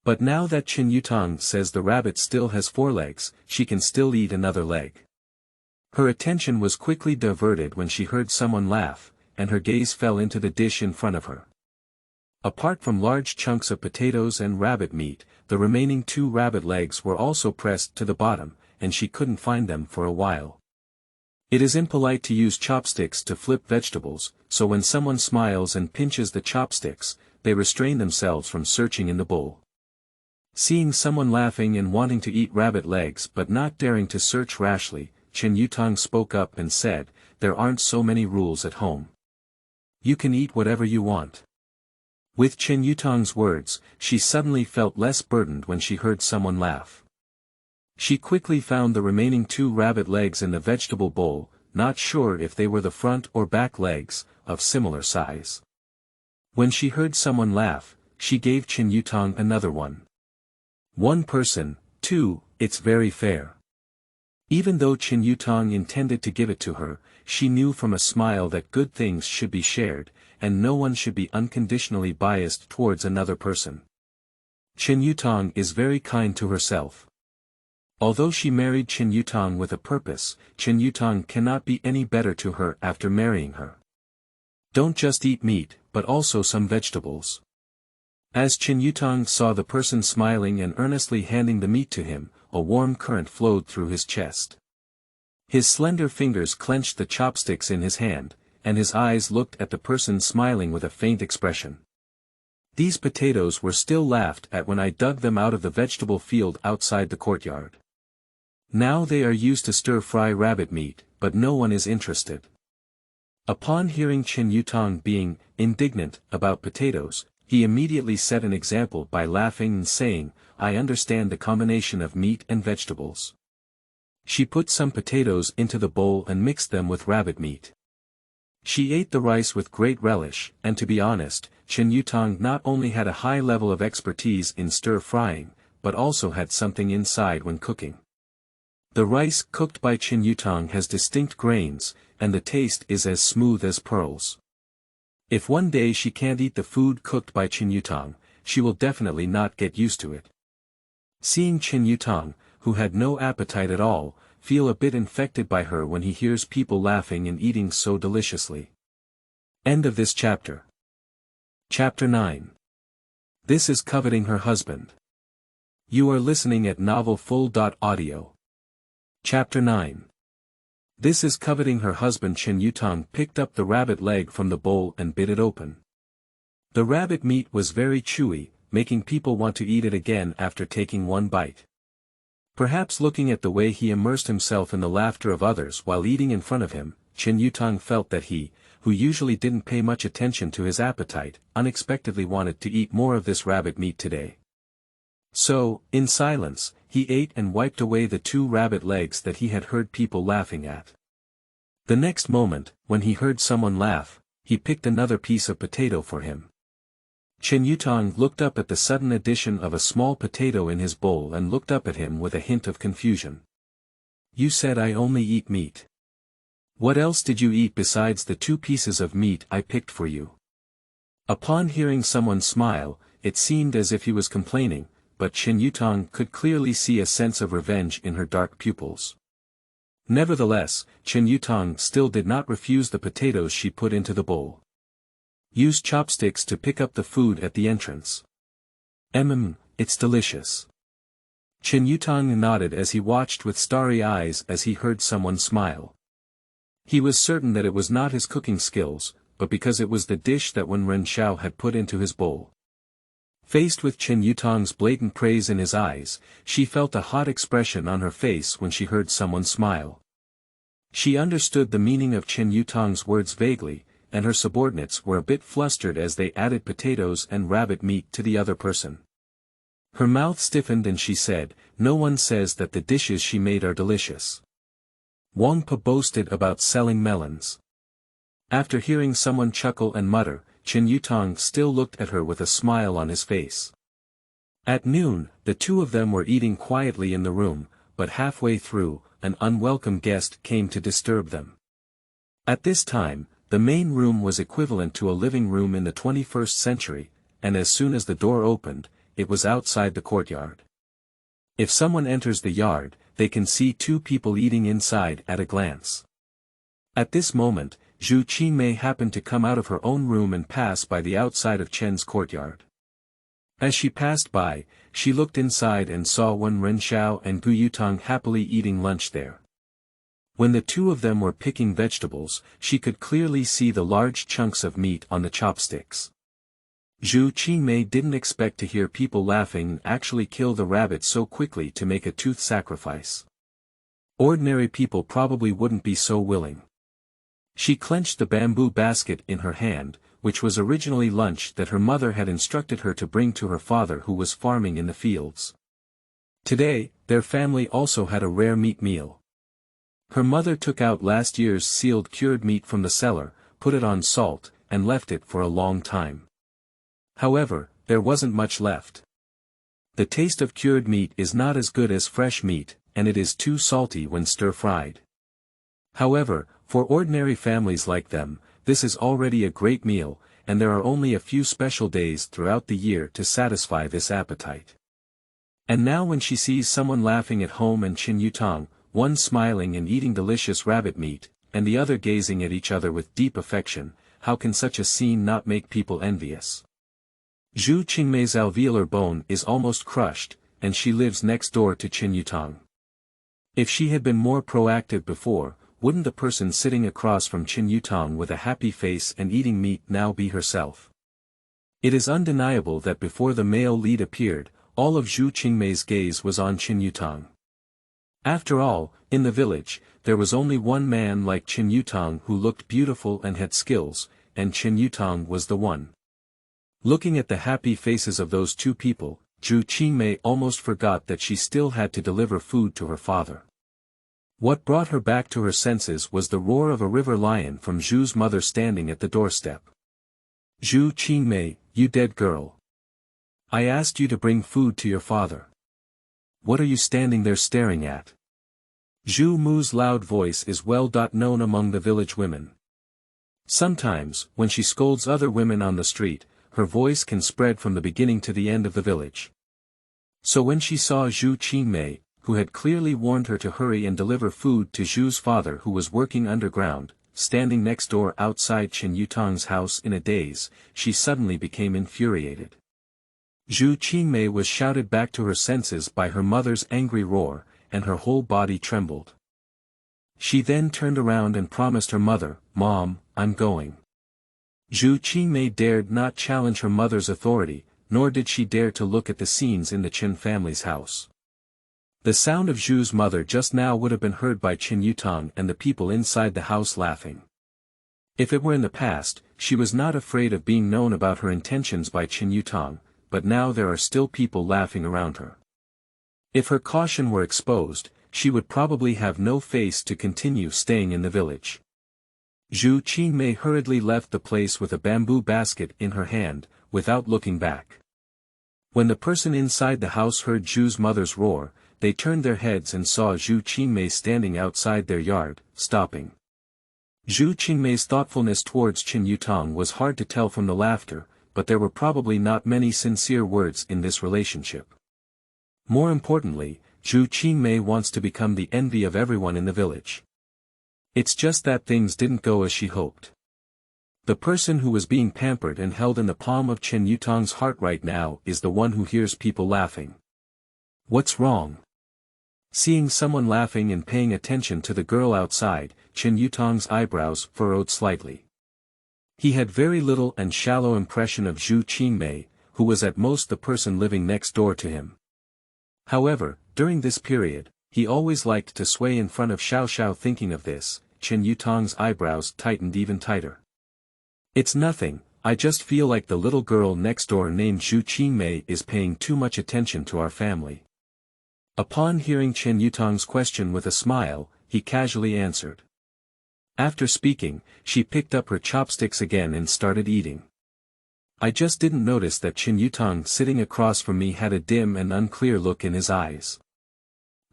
But now that Chen Yutong says the rabbit still has 4 legs, she can still eat another leg. Her attention was quickly diverted when she heard someone laugh, and her gaze fell into the dish in front of her. Apart from large chunks of potatoes and rabbit meat, the remaining 2 rabbit legs were also pressed to the bottom, and she couldn't find them for a while. It is impolite to use chopsticks to flip vegetables, so when someone smiles and pinches the chopsticks, they restrain themselves from searching in the bowl. Seeing someone laughing and wanting to eat rabbit legs but not daring to search rashly, Chen Yutong spoke up and said, "There aren't so many rules at home. You can eat whatever you want." With Chen Yutong's words, she suddenly felt less burdened when she heard someone laugh. She quickly found the remaining 2 rabbit legs in the vegetable bowl, not sure if they were the front or back legs, of similar size. When she heard someone laugh, she gave Chen Yutong another one. "One person, 2, it's very fair." Even though Chen Yutong intended to give it to her, she knew from a smile that good things should be shared, and no one should be unconditionally biased towards another person. Chen Yutong is very kind to herself. Although she married Chen Yutong with a purpose, Chen Yutong cannot be any better to her after marrying her. Don't just eat meat, but also some vegetables. As Chen Yutong saw the person smiling and earnestly handing the meat to him, a warm current flowed through his chest. His slender fingers clenched the chopsticks in his hand, and his eyes looked at the person smiling with a faint expression. "These potatoes were still laughed at when I dug them out of the vegetable field outside the courtyard. Now they are used to stir-fry rabbit meat, but no one is interested." Upon hearing Chen Yutong being indignant about potatoes, he immediately set an example by laughing and saying, "I understand the combination of meat and vegetables." She put some potatoes into the bowl and mixed them with rabbit meat. She ate the rice with great relish, and to be honest, Chen Yutong not only had a high level of expertise in stir-frying, but also had something inside when cooking. The rice cooked by Chen Yutong has distinct grains, and the taste is as smooth as pearls. If one day she can't eat the food cooked by Chen Yutong, she will definitely not get used to it. Seeing Chen Yutong, who had no appetite at all, feel a bit infected by her when he hears people laughing and eating so deliciously. End of this chapter. Chapter 9. This is coveting her husband. You are listening at novelfull.audio. Chapter 9. This is coveting her husband. Chen Yutong picked up the rabbit leg from the bowl and bit it open. The rabbit meat was very chewy, making people want to eat it again after taking one bite. Perhaps looking at the way he immersed himself in the laughter of others while eating in front of him, Chen Yutong felt that he, who usually didn't pay much attention to his appetite, unexpectedly wanted to eat more of this rabbit meat today. So, in silence, he ate and wiped away the 2 rabbit legs that he had heard people laughing at. The next moment, when he heard someone laugh, he picked another piece of potato for him. Chen Yutong looked up at the sudden addition of a small potato in his bowl and looked up at him with a hint of confusion. "You said I only eat meat. What else did you eat besides the 2 pieces of meat I picked for you?" Upon hearing someone smile, it seemed as if he was complaining, but Chen Yutong could clearly see a sense of revenge in her dark pupils. Nevertheless, Chen Yutong still did not refuse the potatoes she put into the bowl. "Use chopsticks to pick up the food at the entrance. It's delicious." Chen Yutong nodded as he watched with starry eyes as he heard someone smile. He was certain that it was not his cooking skills, but because it was the dish that Wen Renxiao had put into his bowl. Faced with Chen Yutong's blatant praise in his eyes, she felt a hot expression on her face when she heard someone smile. She understood the meaning of Chen Yutong's words vaguely, and her subordinates were a bit flustered as they added potatoes and rabbit meat to the other person. Her mouth stiffened and she said, "No one says that the dishes she made are delicious. Wang Pa boasted about selling melons." After hearing someone chuckle and mutter, Chen Yutong still looked at her with a smile on his face. At noon, the 2 of them were eating quietly in the room, but halfway through, an unwelcome guest came to disturb them. At this time, the main room was equivalent to a living room in the 21st century, and as soon as the door opened, it was outside the courtyard. If someone enters the yard, they can see 2 people eating inside at a glance. At this moment, Zhu Qingmei happened to come out of her own room and pass by the outside of Chen's courtyard. As she passed by, she looked inside and saw Wen Renxiao and Gu Yutong happily eating lunch there. When the 2 of them were picking vegetables, she could clearly see the large chunks of meat on the chopsticks. Zhu Qingmei didn't expect to hear people laughing and actually kill the rabbit so quickly to make a tooth sacrifice. Ordinary people probably wouldn't be so willing. She clenched the bamboo basket in her hand, which was originally lunch that her mother had instructed her to bring to her father who was farming in the fields. Today, their family also had a rare meat meal. Her mother took out last year's sealed cured meat from the cellar, put it on salt, and left it for a long time. However, there wasn't much left. The taste of cured meat is not as good as fresh meat, and it is too salty when stir-fried. However, for ordinary families like them, this is already a great meal, and there are only a few special days throughout the year to satisfy this appetite. And now when she sees someone laughing at home and Chen Yutong, one smiling and eating delicious rabbit meat, and the other gazing at each other with deep affection, how can such a scene not make people envious? Zhu Qingmei's alveolar bone is almost crushed, and she lives next door to Chen Yutong. If she had been more proactive before, wouldn't the person sitting across from Chen Yutong with a happy face and eating meat now be herself? It is undeniable that before the male lead appeared, all of Zhu Qingmei's gaze was on Chen Yutong. After all, in the village, there was only one man like Chen Yutong who looked beautiful and had skills, and Chen Yutong was the one. Looking at the happy faces of those two people, Zhu Qingmei almost forgot that she still had to deliver food to her father. What brought her back to her senses was the roar of a river lion from Zhu's mother standing at the doorstep. "Zhu Qingmei, you dead girl. I asked you to bring food to your father. What are you standing there staring at?" Zhu Mu's loud voice is well known among the village women. Sometimes, when she scolds other women on the street, her voice can spread from the beginning to the end of the village. So when she saw Zhu Qingmei, who had clearly warned her to hurry and deliver food to Zhu's father who was working underground, standing next door outside Chen Yutong's house in a daze, she suddenly became infuriated. Zhu Qingmei was shouted back to her senses by her mother's angry roar, and her whole body trembled. She then turned around and promised her mother, "Mom, I'm going." Zhu Qingmei dared not challenge her mother's authority, nor did she dare to look at the scenes in the Chen family's house. The sound of Zhu's mother just now would have been heard by Chen Yutong and the people inside the house laughing. If it were in the past, she was not afraid of being known about her intentions by Chen Yutong, but now there are still people laughing around her. If her caution were exposed, she would probably have no face to continue staying in the village. Zhu Qingmei hurriedly left the place with a bamboo basket in her hand, without looking back. When the person inside the house heard Zhu's mother's roar, they turned their heads and saw Zhu Qingmei standing outside their yard, stopping. Zhu Qingmei's thoughtfulness towards Chen Yutong was hard to tell from the laughter, but there were probably not many sincere words in this relationship. More importantly, Zhu Qingmei wants to become the envy of everyone in the village. It's just that things didn't go as she hoped. The person who was being pampered and held in the palm of Chen Yutong's heart right now is the one who hears people laughing. What's wrong? Seeing someone laughing and paying attention to the girl outside, Chen Yutong's eyebrows furrowed slightly. He had very little and shallow impression of Zhu Qingmei, who was at most the person living next door to him. However, during this period, he always liked to sway in front of Xiao Xiao. Thinking of this, Chen Yutong's eyebrows tightened even tighter. "It's nothing, I just feel like the little girl next door named Zhu Qingmei is paying too much attention to our family." Upon hearing Chen Yutong's question with a smile, he casually answered. After speaking, she picked up her chopsticks again and started eating. "I just didn't notice that Chen Yutong sitting across from me had a dim and unclear look in his eyes.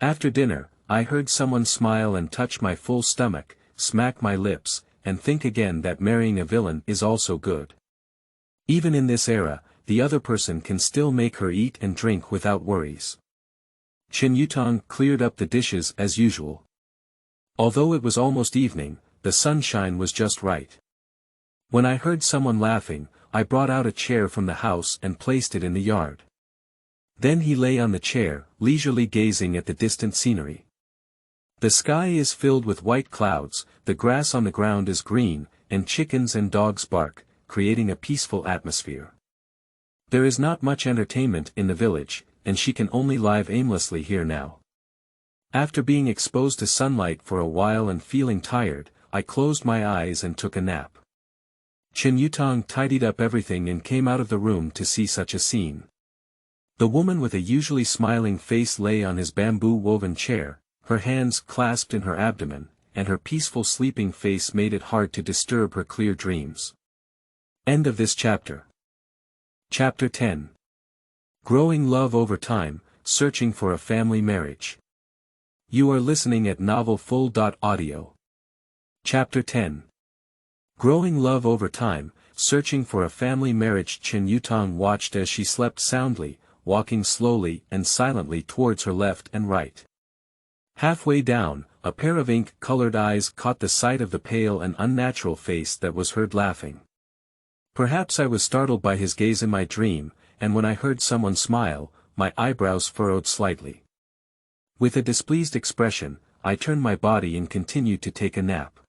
After dinner, I heard someone smile and touch my full stomach, smack my lips, and think again that marrying a villain is also good. Even in this era, the other person can still make her eat and drink without worries." Chen Yutong cleared up the dishes as usual. Although it was almost evening, the sunshine was just right. When I heard someone laughing, I brought out a chair from the house and placed it in the yard. Then he lay on the chair, leisurely gazing at the distant scenery. The sky is filled with white clouds, the grass on the ground is green, and chickens and dogs bark, creating a peaceful atmosphere. There is not much entertainment in the village, and she can only live aimlessly here now. After being exposed to sunlight for a while and feeling tired, I closed my eyes and took a nap. Chen Yutong tidied up everything and came out of the room to see such a scene. The woman with a usually smiling face lay on his bamboo-woven chair, her hands clasped in her abdomen, and her peaceful sleeping face made it hard to disturb her clear dreams. End of this chapter. Chapter 10. Growing Love Over Time, Searching for a Family Marriage. You are listening at novelfull.audio. Chapter 10. Growing Love Over Time, Searching for a Family Marriage. Chen Yutong watched as she slept soundly, walking slowly and silently towards her left and right. Halfway down, a pair of ink-colored eyes caught the sight of the pale and unnatural face that was heard laughing. Perhaps I was startled by his gaze in my dream, and when I heard someone smile, my eyebrows furrowed slightly. With a displeased expression, I turned my body and continued to take a nap.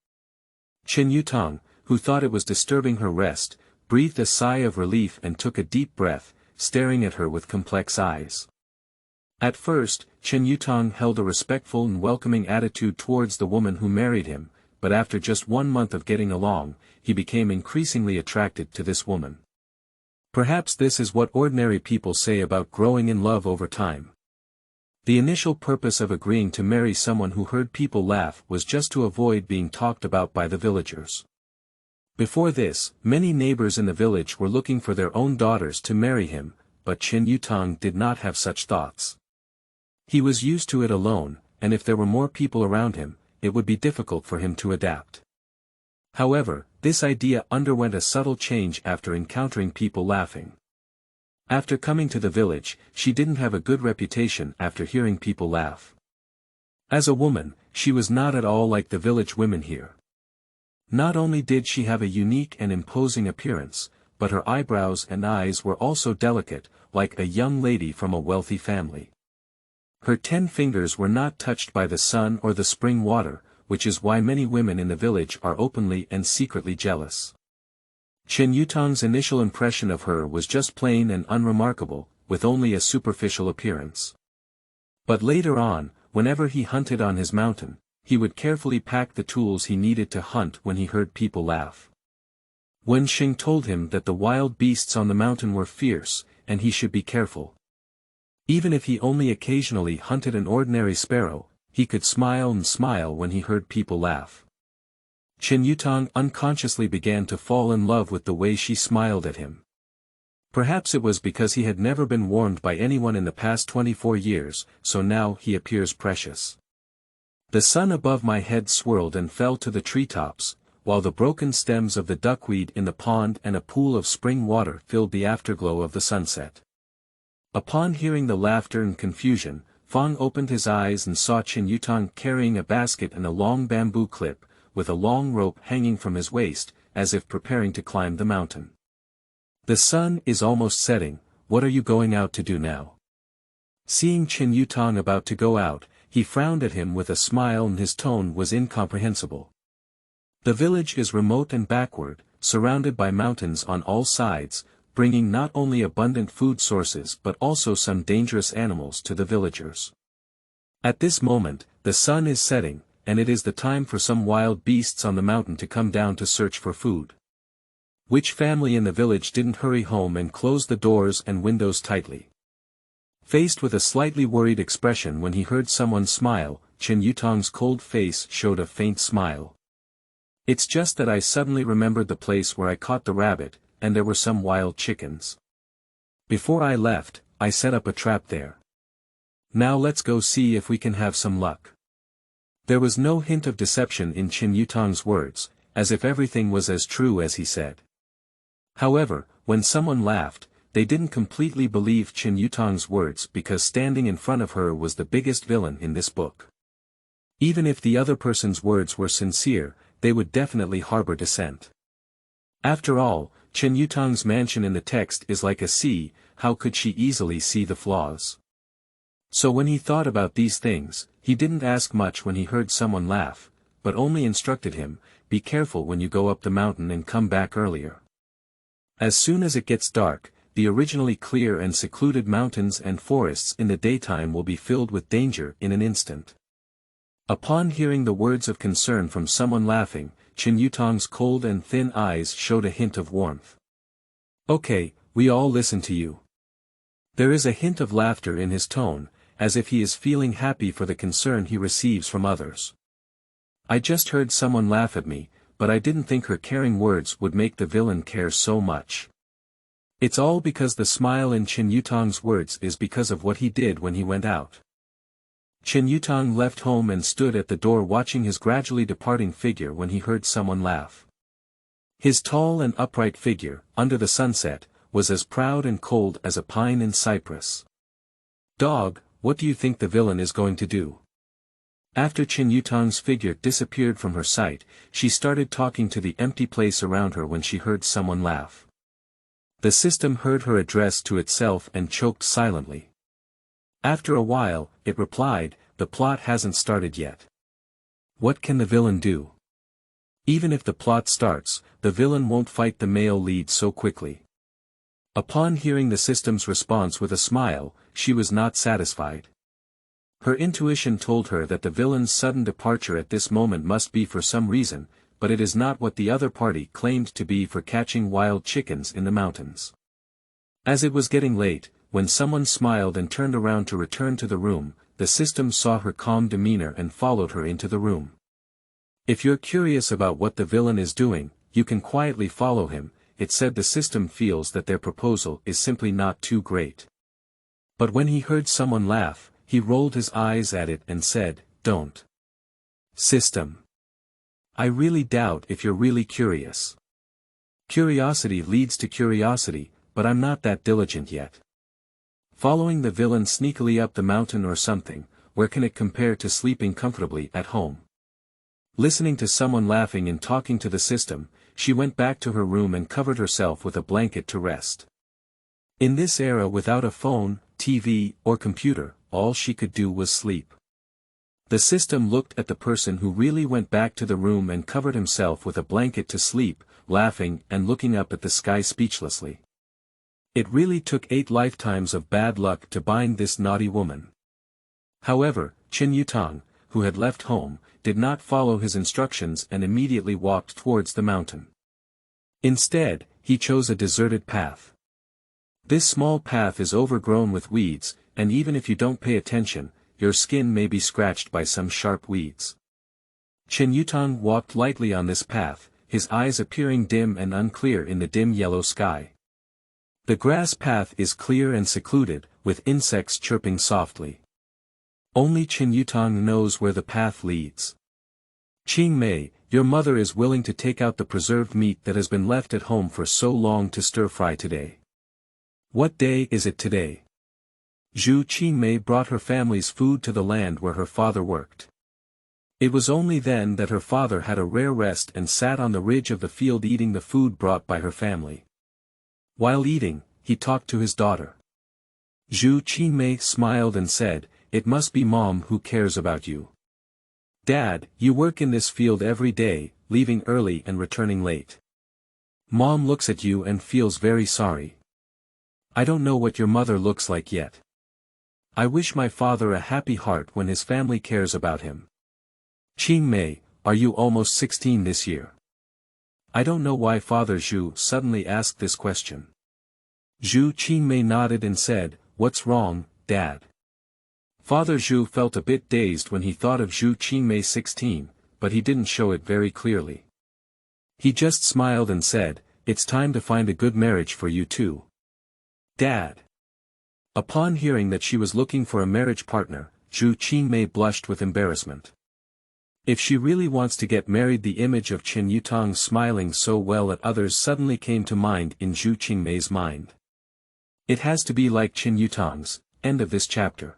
Chen Yutong, who thought it was disturbing her rest, breathed a sigh of relief and took a deep breath, staring at her with complex eyes. At first, Chen Yutong held a respectful and welcoming attitude towards the woman who married him, but after just 1 month of getting along, he became increasingly attracted to this woman. Perhaps this is what ordinary people say about growing in love over time. The initial purpose of agreeing to marry someone who heard people laugh was just to avoid being talked about by the villagers. Before this, many neighbors in the village were looking for their own daughters to marry him, but Chen Yutong did not have such thoughts. He was used to it alone, and if there were more people around him, it would be difficult for him to adapt. However, this idea underwent a subtle change after encountering people laughing. After coming to the village, she didn't have a good reputation after hearing people laugh. As a woman, she was not at all like the village women here. Not only did she have a unique and imposing appearance, but her eyebrows and eyes were also delicate, like a young lady from a wealthy family. Her 10 fingers were not touched by the sun or the spring water, which is why many women in the village are openly and secretly jealous. Chen Yutong's initial impression of her was just plain and unremarkable, with only a superficial appearance. But later on, whenever he hunted on his mountain, he would carefully pack the tools he needed to hunt when he heard people laugh. Wen Xing told him that the wild beasts on the mountain were fierce, and he should be careful. Even if he only occasionally hunted an ordinary sparrow, he could smile and smile when he heard people laugh. Chen Yutong unconsciously began to fall in love with the way she smiled at him. Perhaps it was because he had never been warmed by anyone in the past 24 years, so now he appears precious. The sun above my head swirled and fell to the treetops, while the broken stems of the duckweed in the pond and a pool of spring water filled the afterglow of the sunset. Upon hearing the laughter and confusion, Fang opened his eyes and saw Chen Yutong carrying a basket and a long bamboo clip, with a long rope hanging from his waist, as if preparing to climb the mountain. The sun is almost setting, what are you going out to do now? Seeing Chen Yutong about to go out, he frowned at him with a smile and his tone was incomprehensible. The village is remote and backward, surrounded by mountains on all sides, bringing not only abundant food sources but also some dangerous animals to the villagers. At this moment, the sun is setting, and it is the time for some wild beasts on the mountain to come down to search for food. Which family in the village didn't hurry home and close the doors and windows tightly? Faced with a slightly worried expression when he heard someone smile, Chen Yutong's cold face showed a faint smile. It's just that I suddenly remembered the place where I caught the rabbit, and there were some wild chickens. Before I left, I set up a trap there. Now let's go see if we can have some luck. There was no hint of deception in Chen Yutong's words, as if everything was as true as he said. However, when someone laughed, they didn't completely believe Chen Yutong's words because standing in front of her was the biggest villain in this book. Even if the other person's words were sincere, they would definitely harbor dissent. After all, Chen Yutong's mansion in the text is like a sea, how could she easily see the flaws? So when he thought about these things, he didn't ask much when he heard someone laugh, but only instructed him, be careful when you go up the mountain and come back earlier. As soon as it gets dark, the originally clear and secluded mountains and forests in the daytime will be filled with danger in an instant. Upon hearing the words of concern from someone laughing, Chen Yutong's cold and thin eyes showed a hint of warmth. Okay, we all listen to you. There is a hint of laughter in his tone, as if he is feeling happy for the concern he receives from others. I just heard someone laugh at me, but I didn't think her caring words would make the villain care so much. It's all because the smile in Chen Yutong's words is because of what he did when he went out. Chen Yutong left home and stood at the door watching his gradually departing figure when he heard someone laugh. His tall and upright figure, under the sunset, was as proud and cold as a pine in Cyprus. Dog, what do you think the villain is going to do? After Chen Yutong's figure disappeared from her sight, she started talking to the empty place around her when she heard someone laugh. The system heard her address to itself and choked silently. After a while, it replied, the plot hasn't started yet. What can the villain do? Even if the plot starts, the villain won't fight the male lead so quickly. Upon hearing the system's response with a smile, she was not satisfied. Her intuition told her that the villain's sudden departure at this moment must be for some reason, but it is not what the other party claimed to be for catching wild chickens in the mountains. As it was getting late, when someone smiled and turned around to return to the room, the system saw her calm demeanor and followed her into the room. If you're curious about what the villain is doing, you can quietly follow him. It said the system feels that their proposal is simply not too great. But when he heard someone laugh, he rolled his eyes at it and said, "Don't. System. I really doubt if you're really curious. Curiosity leads to curiosity, but I'm not that diligent yet. Following the villain sneakily up the mountain or something, where can it compare to sleeping comfortably at home?" Listening to someone laughing and talking to the system, she went back to her room and covered herself with a blanket to rest. In this era without a phone, TV, or computer, all she could do was sleep. The system looked at the person who really went back to the room and covered himself with a blanket to sleep, laughing and looking up at the sky speechlessly. It really took 8 lifetimes of bad luck to bind this naughty woman. However, Qin Yutang, who had left home, did not follow his instructions and immediately walked towards the mountain. Instead, he chose a deserted path. This small path is overgrown with weeds, and even if you don't pay attention, your skin may be scratched by some sharp weeds. Qin Yutang walked lightly on this path, his eyes appearing dim and unclear in the dim yellow sky. The grass path is clear and secluded, with insects chirping softly. Only Qin Yutang knows where the path leads. "Qing Mei, your mother is willing to take out the preserved meat that has been left at home for so long to stir-fry today. What day is it today?" Zhu Qingmei brought her family's food to the land where her father worked. It was only then that her father had a rare rest and sat on the ridge of the field eating the food brought by her family. While eating, he talked to his daughter. Zhu Qingmei smiled and said, "It must be Mom who cares about you. Dad, you work in this field every day, leaving early and returning late. Mom looks at you and feels very sorry. I don't know what your mother looks like yet. I wish my father a happy heart when his family cares about him. Qingmei, are you almost 16 this year?" I don't know why Father Zhu suddenly asked this question. Zhu Qingmei nodded and said, "What's wrong, Dad?" Father Zhu felt a bit dazed when he thought of Zhu Qingmei 16, but he didn't show it very clearly. He just smiled and said, "It's time to find a good marriage for you too, Dad." Upon hearing that she was looking for a marriage partner, Zhu Qingmei blushed with embarrassment. If she really wants to get married, the image of Qin Yutang smiling so well at others suddenly came to mind in Zhu Qingmei's mind. It has to be like Qin Yutang's. End of this chapter.